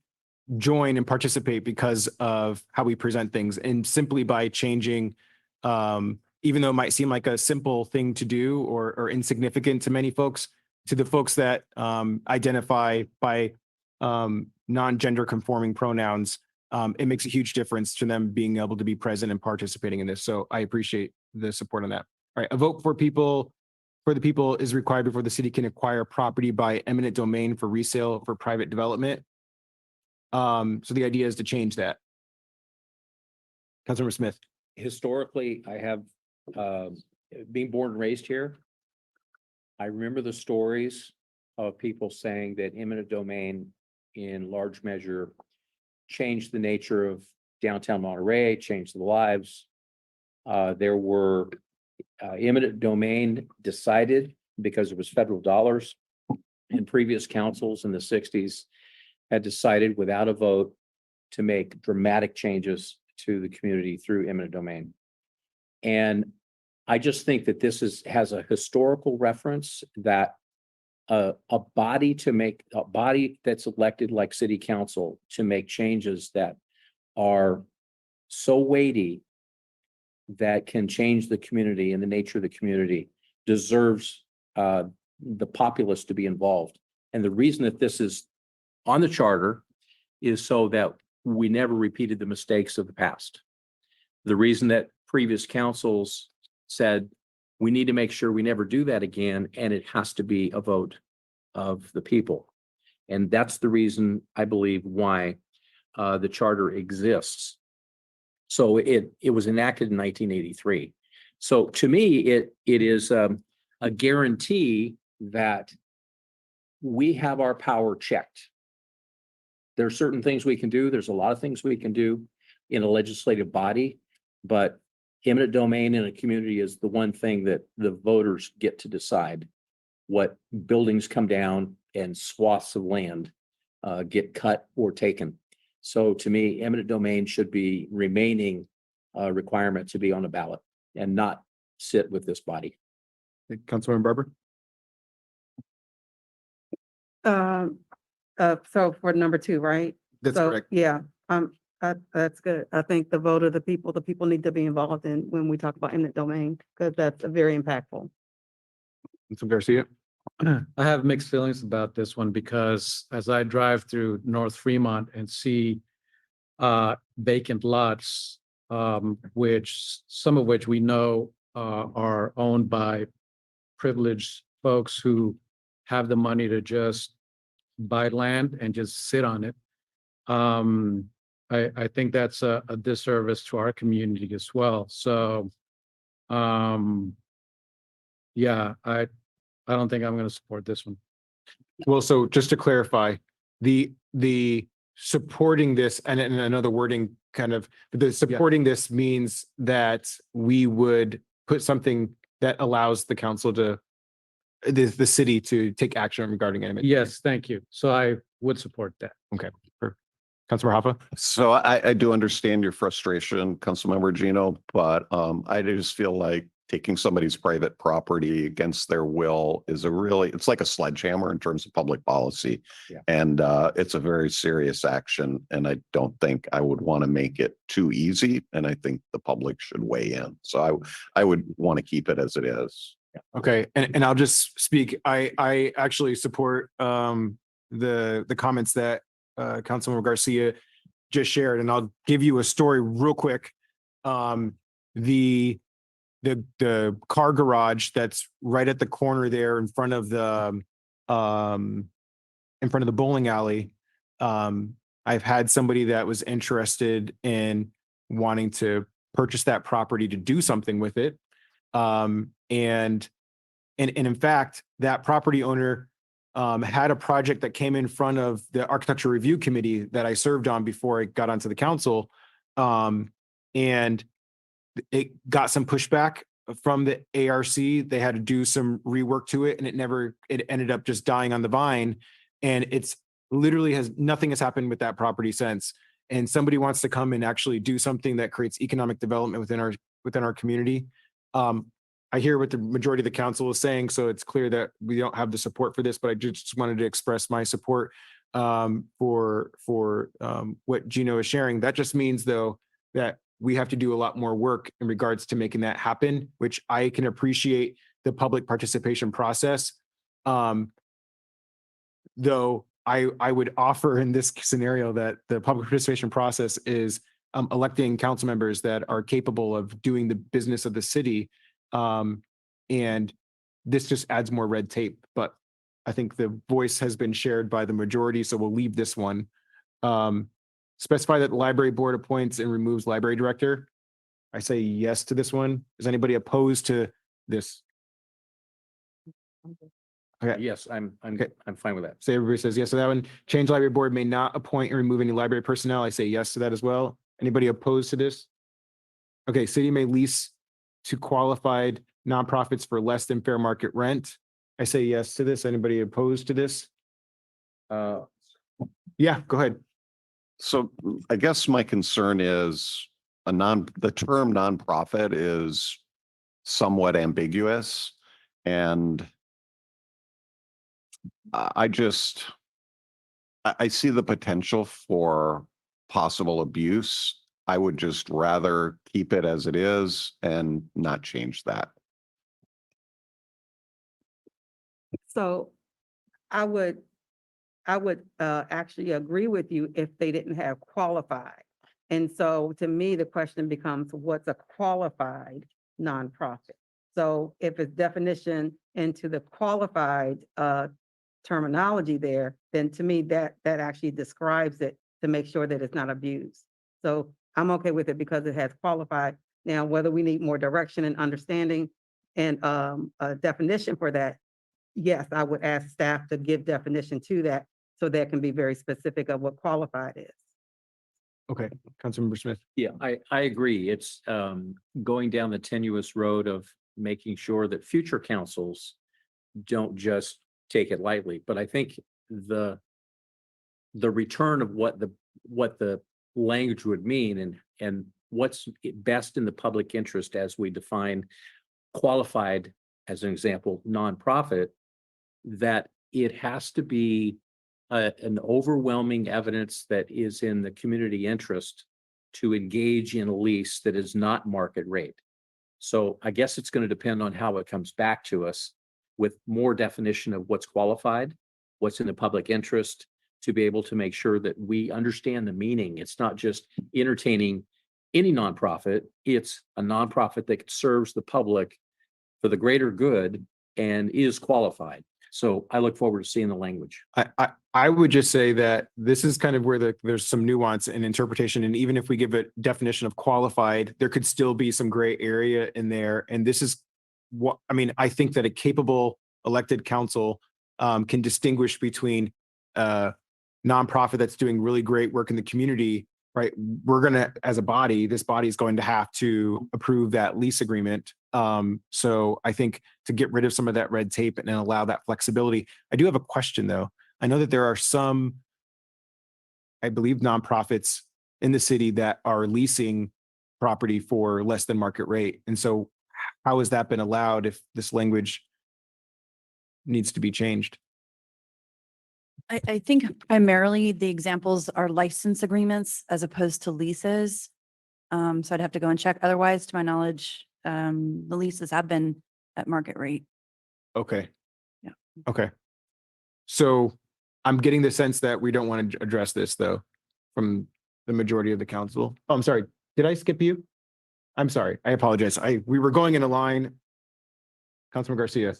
join and participate because of how we present things and simply by changing, even though it might seem like a simple thing to do or insignificant to many folks, to the folks that identify by non-gender conforming pronouns, it makes a huge difference to them being able to be present and participating in this. So I appreciate the support on that. All right, a vote for the people is required before the city can acquire property by eminent domain for resale for private development. So the idea is to change that. Councilmember Smith. Historically, I have, being born and raised here, I remember the stories of people saying that eminent domain in large measure changed the nature of downtown Monterey, changed the lives. There were eminent domain decided because it was federal dollars, and previous councils in the 60s had decided without a vote to make dramatic changes to the community through eminent domain. And I just think that this has a historical reference that a body that's elected like city council to make changes that are so weighty that can change the community and the nature of the community deserves the populace to be involved. And the reason that this is on the charter is so that we never repeated the mistakes of the past. The reason that previous councils said we need to make sure we never do that again, and it has to be a vote of the people. And that's the reason I believe why the charter exists. So it was enacted in 1983. So to me, it is a guarantee that we have our power checked. There are certain things we can do. There's a lot of things we can do in a legislative body, but eminent domain in a community is the one thing that the voters get to decide what buildings come down and swaths of land get cut or taken. So to me, eminent domain should be remaining requirement to be on a ballot and not sit with this body. Councilmember Barber. So for number 2, right? That's So, correct. Yeah, that's good. I think the vote of the people need to be involved in when we talk about eminent domain, because that's very impactful. Councilmember Garcia. I have mixed feelings about this one because as I drive through North Fremont and see vacant lots, which some of which we know are owned by privileged folks who have the money to just buy land and just sit on it. I think that's a disservice to our community as well. So, yeah, I don't think I'm going to support this one. Well, so just to clarify, the supporting this and another wording kind of, the supporting this means that we would put something that allows the council to, the city to take action regarding it. Yes, thank you. So I would support that. Okay. Councilmember Hoffa? So I do understand your frustration, Councilmember Gino, but I just feel like taking somebody's private property against their will is it's like a sledgehammer in terms of public policy. Yeah. And it's a very serious action. And I don't think I would want to make it too easy. And I think the public should weigh in. So I would want to keep it as it is. Okay, and I'll just speak. I actually support the comments that Councilmember Garcia just shared, and I'll give you a story real quick. The car garage that's right at the corner there in front of the bowling alley. I've had somebody that was interested in wanting to purchase that property to do something with it. And in fact, that property owner had a project that came in front of the Architecture Review Committee that I served on before I got onto the council. And it got some pushback from the ARC. They had to do some rework to it, and it ended up just dying on the vine. And it's literally nothing has happened with that property since. And somebody wants to come and actually do something that creates economic development within our community. I hear what the majority of the council is saying, so it's clear that we don't have the support for this, but I just wanted to express my support for what Gino is sharing. That just means, though, that we have to do a lot more work in regards to making that happen, which I can appreciate the public participation process. Though I would offer in this scenario that the public participation process is electing council members that are capable of doing the business of the city. And this just adds more red tape, but I think the voice has been shared by the majority, so we'll leave this one. Specify that the library board appoints and removes library director. I say yes to this one. Is anybody opposed to this? Okay. Yes, I'm fine with that. So everybody says yes to that one. Change library board may not appoint and remove any library personnel. I say yes to that as well. Anybody opposed to this? Okay, city may lease to qualified nonprofits for less than fair market rent. I say yes to this. Anybody opposed to this? Yeah, go ahead. So I guess my concern is the term nonprofit is somewhat ambiguous, and I see the potential for possible abuse. I would just rather keep it as it is and not change that. So I would actually agree with you if they didn't have qualified. And so to me, the question becomes, what's a qualified nonprofit? So if it's definition into the qualified terminology there, then to me, that actually describes it to make sure that it's not abused. So I'm okay with it because it has qualified. Now, whether we need more direction and understanding and a definition for that, yes, I would ask staff to give definition to that so that can be very specific of what qualified is. Okay, Councilmember Smith. Yeah, I agree. It's going down the tenuous road of making sure that future councils don't just take it lightly. But I think the return of what the language would mean and what's best in the public interest as we define qualified, as an example, nonprofit, that it has to be an overwhelming evidence that is in the community interest to engage in a lease that is not market rate. So I guess it's going to depend on how it comes back to us. with more definition of what's qualified, what's in the public interest, to be able to make sure that we understand the meaning. It's not just entertaining any nonprofit. It's a nonprofit that serves the public for the greater good and is qualified. So I look forward to seeing the language. I would just say that this is kind of where there's some nuance in interpretation. And even if we give a definition of qualified, there could still be some gray area in there. And this is what, I mean, I think that a capable elected council can distinguish between nonprofit that's doing really great work in the community, right? We're gonna, as a body, this body is going to have to approve that lease agreement. So I think to get rid of some of that red tape and then allow that flexibility. I do have a question though. I know that there are some, I believe, nonprofits in the city that are leasing property for less than market rate. And so how has that been allowed if this language needs to be changed? I think primarily the examples are license agreements as opposed to leases. So I'd have to go and check. Otherwise, to my knowledge, the leases have been at market rate. Okay. Yeah. Okay. So I'm getting the sense that we don't want to address this though, from the majority of the council. Oh, I'm sorry. Did I skip you? I'm sorry. I apologize. We were going in a line. Councilman Garcia.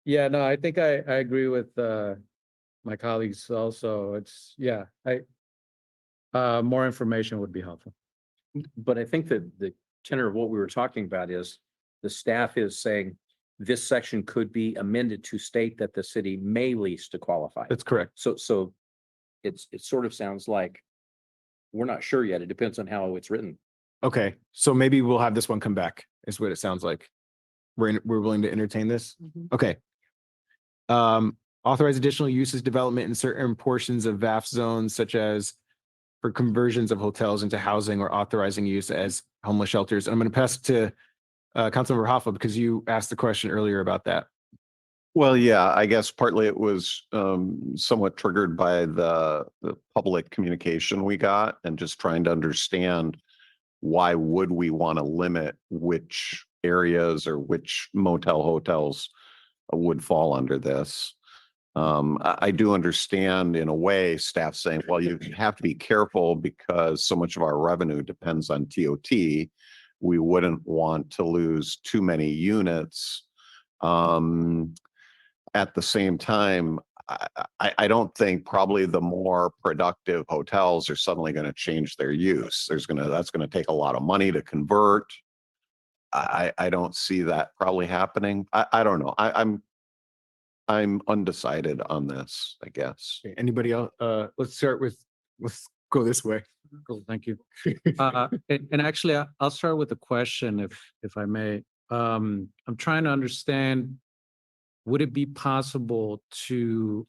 Yeah, no, I think I agree with my colleagues also. It's, yeah, more information would be helpful. But I think that the tenor of what we were talking about is the staff is saying this section could be amended to state that the city may lease to qualify. That's correct. So it sort of sounds like we're not sure yet. It depends on how it's written. Okay. So maybe we'll have this one come back is what it sounds like. We're willing to entertain this. Okay. Authorize additional uses development in certain portions of VAF zones, such as for conversions of hotels into housing or authorizing use as homeless shelters. And I'm going to pass it to Councilmember Hoffa because you asked the question earlier about that. Well, yeah, I guess partly it was somewhat triggered by the public communication we got and just trying to understand why would we want to limit which areas or which motel hotels would fall under this. I do understand in a way staff saying, well, you have to be careful because so much of our revenue depends on TOT. We wouldn't want to lose too many units. At the same time, I don't think probably the more productive hotels are suddenly going to change their use. That's going to take a lot of money to convert. I don't see that probably happening. I don't know. I'm undecided on this, I guess. Okay, anybody else? Let's go this way. Cool, thank you. And actually, I'll start with a question, if I may. I'm trying to understand, would it be possible to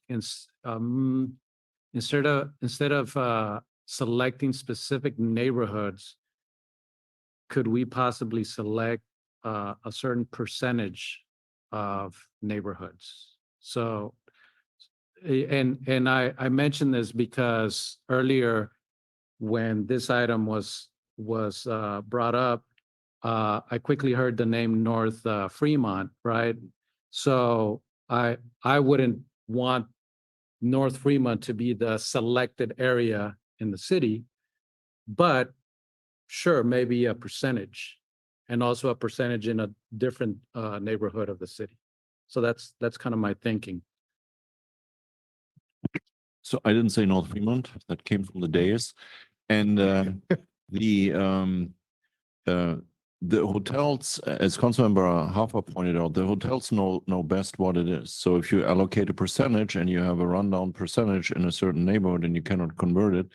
instead of selecting specific neighborhoods, could we possibly select a certain percentage of neighborhoods? So, and I mentioned this because earlier when this item was brought up, I quickly heard the name North Fremont, right? So I wouldn't want North Fremont to be the selected area in the city, but sure, maybe a percentage, and also a percentage in a different neighborhood of the city. So that's kind of my thinking. So I didn't say North Fremont, that came from the days. And the hotels, as Councilmember Hoffa pointed out, the hotels know best what it is. So if you allocate a percentage and you have a rundown percentage in a certain neighborhood and you cannot convert it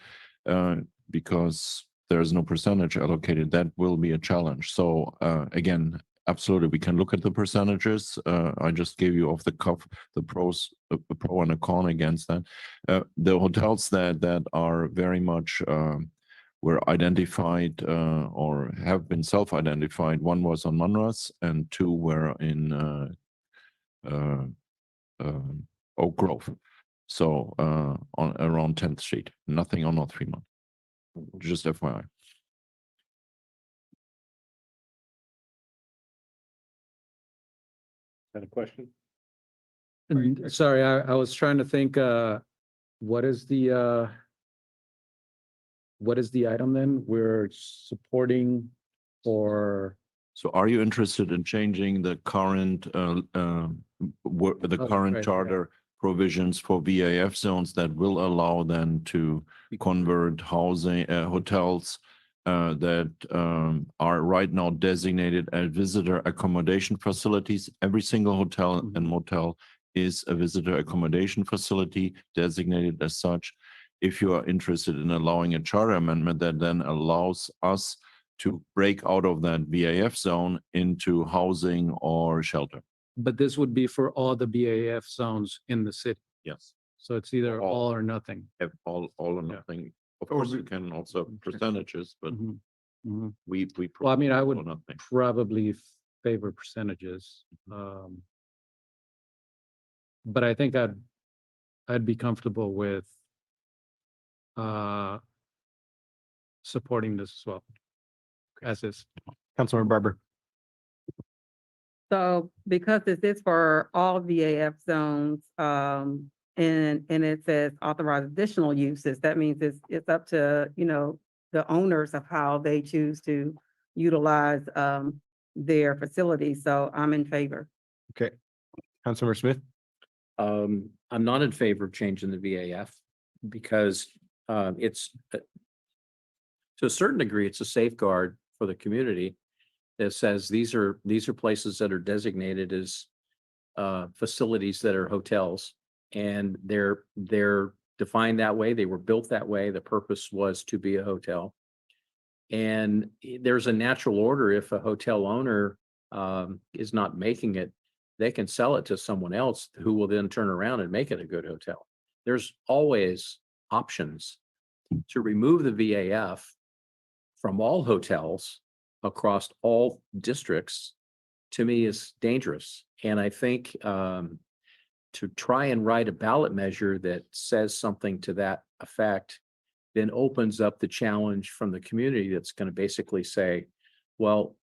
because there's no percentage allocated, that will be a challenge. So again, absolutely, we can look at the percentages. I just gave you off the cuff the pros, a pro and a con against that. The hotels that are very much were identified or have been self-identified. One was on Monraz and two were in Oak Grove. So on around 10th Street, nothing on North Fremont. Just FYI. Got a question? And sorry, I was trying to think, what is the item then we're supporting or? So are you interested in changing the current, the Oh, current right, charter provisions for VAF zones that will allow them to convert housing, hotels that are right now designated as visitor accommodation facilities? Every single hotel and motel is a visitor accommodation facility designated as such. If you are interested in allowing a charter amendment that then allows us to break out of that VAF zone into housing or shelter. But this would be for all the BAF zones in the city. Yes. So it's either All. all or nothing. All or Yeah. nothing. Of course, you can also percentages, but Mhm. Mhm. we. Well, I mean, I all would or nothing. probably favor percentages. But I think I'd be comfortable with supporting this as well. As is. Councilmember Barber. So because this is for all VAF zones, and it says authorize additional uses, that means it's up to, the owners of how they choose to utilize, their facilities. So I'm in favor. Okay. Councilmember Smith. I'm not in favor of changing the VAF because it's to a certain degree, it's a safeguard for the community that says these are places that are designated as facilities that are hotels, and they're defined that way. They were built that way. The purpose was to be a hotel, and there's a natural order. If a hotel owner is not making it, they can sell it to someone else who will then turn around and make it a good hotel. There's always options to remove the VAF from all hotels across all districts. To me, is dangerous. And I think to try and write a ballot measure that says something to that effect then opens up the challenge from the community that's going to basically say, well,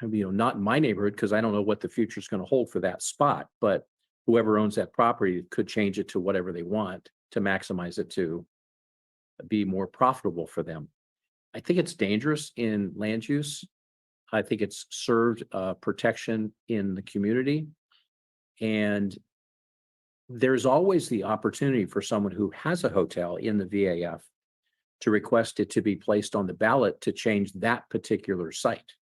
not in my neighborhood, because I don't know what the future is going to hold for that spot, but whoever owns that property could change it to whatever they want to maximize it to be more profitable for them. I think it's dangerous in land use. I think it's served protection in the community. And there's always the opportunity for someone who has a hotel in the VAF to request it to be placed on the ballot to change that particular site.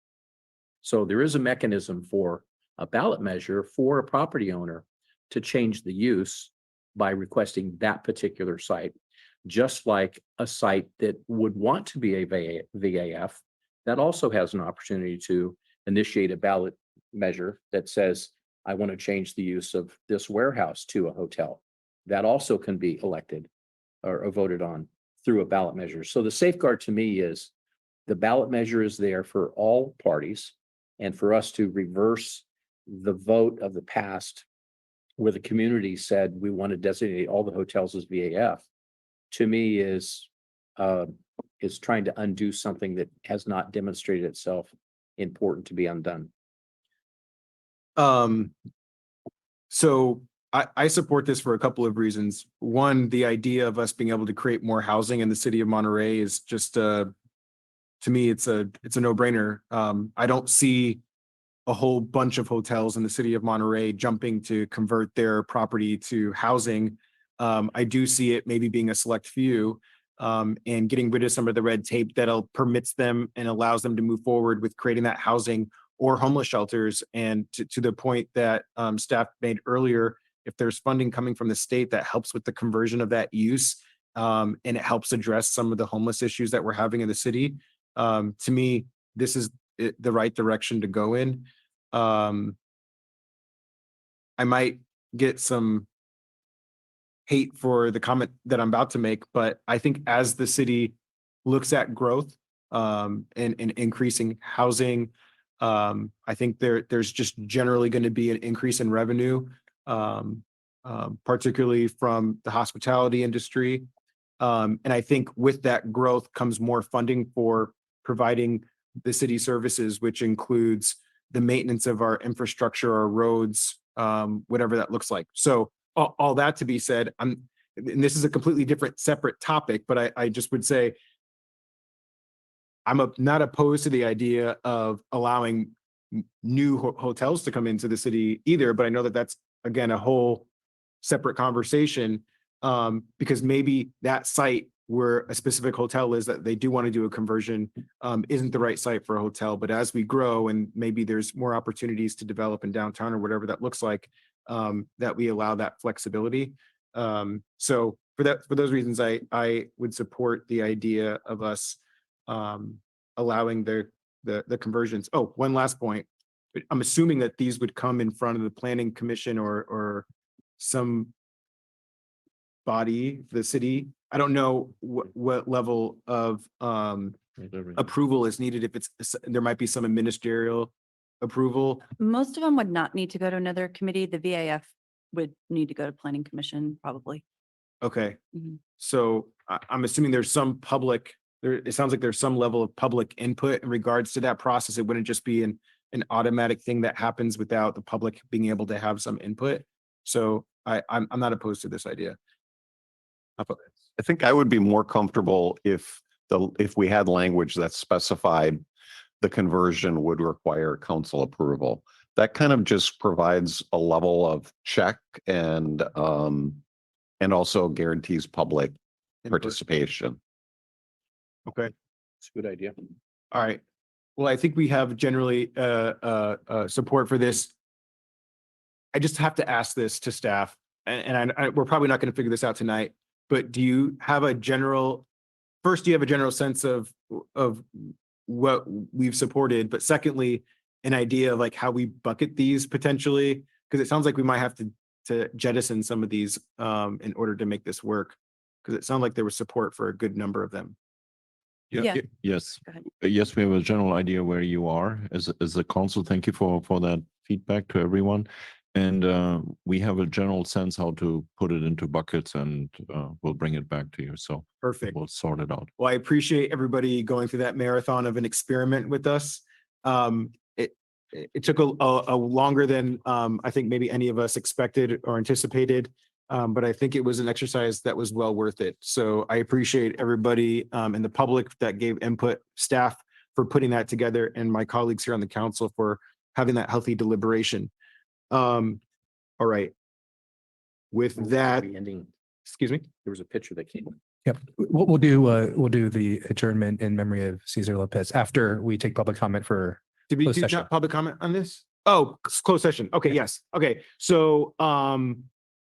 So there is a mechanism for a ballot measure for a property owner to change the use by requesting that particular site, just like a site that would want to be a VAF that also has an opportunity to initiate a ballot measure that says, I want to change the use of this warehouse to a hotel. That also can be elected or voted on through a ballot measure. So the safeguard to me is the ballot measure is there for all parties, and for us to reverse the vote of the past where the community said we want to designate all the hotels as VAF, to me is trying to undo something that has not demonstrated itself important to be undone. So I support this for a couple of reasons. One, the idea of us being able to create more housing in the city of Monterey is just to me, it's a no-brainer. I don't see a whole bunch of hotels in the city of Monterey jumping to convert their property to housing. I do see it maybe being a select few, and getting rid of some of the red tape that'll permits them and allows them to move forward with creating that housing or homeless shelters. And to the point that staff made earlier, if there's funding coming from the state that helps with the conversion of that use, and it helps address some of the homeless issues that we're having in the city, to me, this is the right direction to go in. I might get some hate for the comment that I'm about to make, but I think as the city looks at growth and increasing housing, I think there's just generally going to be an increase in revenue, particularly from the hospitality industry. And I think with that growth comes more funding for providing the city services, which includes the maintenance of our infrastructure, our roads, whatever that looks like. So all that to be said, and this is a completely different separate topic, but I just would say I'm not opposed to the idea of allowing new hotels to come into the city either, but I know that that's, again, a whole separate conversation, because maybe that site where a specific hotel is that they do want to do a conversion isn't the right site for a hotel. But as we grow and maybe there's more opportunities to develop in downtown or whatever that looks like, that we allow that flexibility. So for those reasons, I would support the idea of us allowing the conversions. Oh, one last point. I'm assuming that these would come in front of the planning commission or some body, the city. I don't know what level of approval is needed. If there might be some ministerial approval. Most of them would not need to go to another committee. The VAF would need to go to planning commission, probably. Okay. Mhm. So I'm assuming there's some public, it sounds like there's some level of public input in regards to that process. It wouldn't just be an automatic thing that happens without the public being able to have some input. So I'm not opposed to this idea. I think I would be more comfortable if we had language that specified the conversion would require council approval. That kind of just provides a level of check and also guarantees public participation. Okay. It's a good idea. All right. Well, I think we have generally support for this. I just have to ask this to staff, and we're probably not going to figure this out tonight, but do you have a general sense of what we've supported, but secondly, an idea of like how we bucket these potentially? Because it sounds like we might have to jettison some of these in order to make this work, because it sounded like there was support for a good number of them. Yeah. Yes. Go ahead. Yes, we have a general idea where you are as a council. Thank you for that feedback to everyone. And we have a general sense how to put it into buckets, and we'll bring it back to you. So Perfect. we'll sort it out. Well, I appreciate everybody going through that marathon of an experiment with us. It took a longer than I think maybe any of us expected or anticipated, but I think it was an exercise that was well worth it. So I appreciate everybody and the public that gave input, staff for putting that together, and my colleagues here on the council for having that healthy deliberation. All right. With that, excuse me. There was a picture that came. Yep, we'll do the adjournment in memory of Cesar Lopez after we take public comment for. Did we closed do session. not public comment on this? Oh, closed session. Okay, yes. Okay, so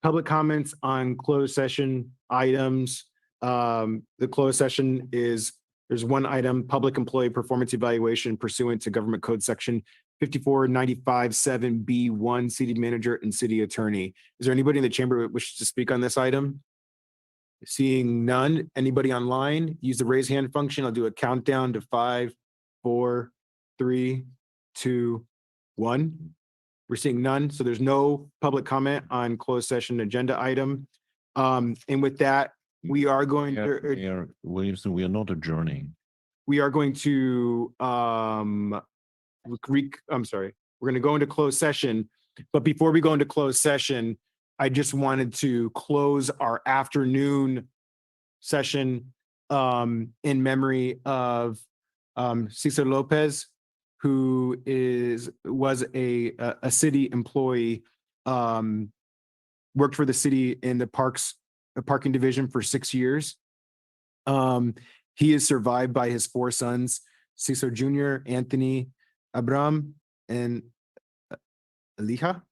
public comments on closed session items. The closed session is, there's one item, public employee performance evaluation pursuant to Government Code Section 5495-7B1, city manager and city attorney. Is there anybody in the chamber that wishes to speak on this item? Seeing none, anybody online, use the raise hand function. I'll do a countdown to 5, 4, 3, 2, 1. We're seeing none, so there's no public comment on closed session agenda item. And with that, we are going to, Mayor Williamson, we are not adjourning. we are going to, I'm sorry, we're going to go into closed session. But before we go into closed session, I just wanted to close our afternoon session in memory of Cesar Lopez, who was a city employee, worked for the city in the parking division for 6 years. He is survived by his 4 sons, Cesar Jr., Anthony, Abram, and Elija.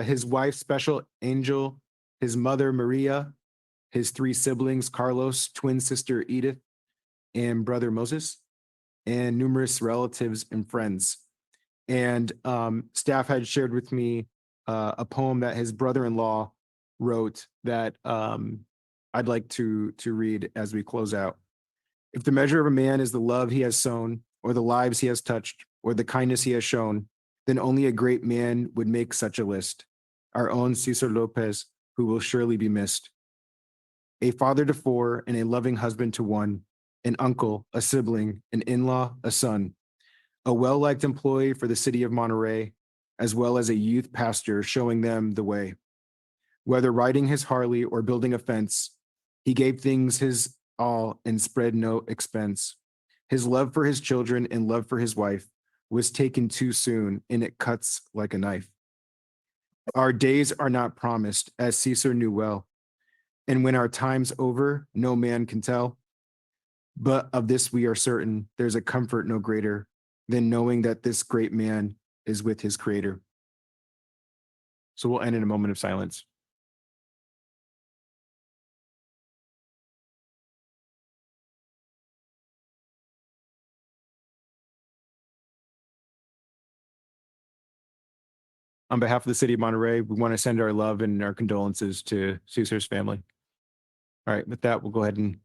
His wife, Special Angel, his mother, Maria, his 3 siblings, Carlos, twin sister, Edith, and brother, Moses, and numerous relatives and friends. And staff had shared with me a poem that his brother-in-law wrote that I'd like to read as we close out. If the measure of a man is the love he has sown, or the lives he has touched, or the kindness he has shown, then only a great man would make such a list. Our own Cesar Lopez, who will surely be missed. A father to 4 and a loving husband to 1, an uncle, a sibling, an in-law, a son. a well-liked employee for the city of Monterey, as well as a youth pastor showing them the way. Whether riding his Harley or building a fence, he gave things his all and spread no expense. His love for his children and love for his wife was taken too soon, and it cuts like a knife. Our days are not promised, as Caesar knew well. And when our time's over, no man can tell. But of this we are certain, there's a comfort no greater than knowing that this great man is with his creator. So we'll end in a moment of silence. On behalf of the city of Monterey, we want to send our love and our condolences to Caesar's family. All right, with that, we'll go ahead and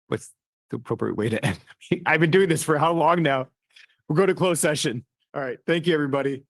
what's the appropriate way to end? I've been doing this for how long now? We'll go to closed session. All right, thank you, everybody.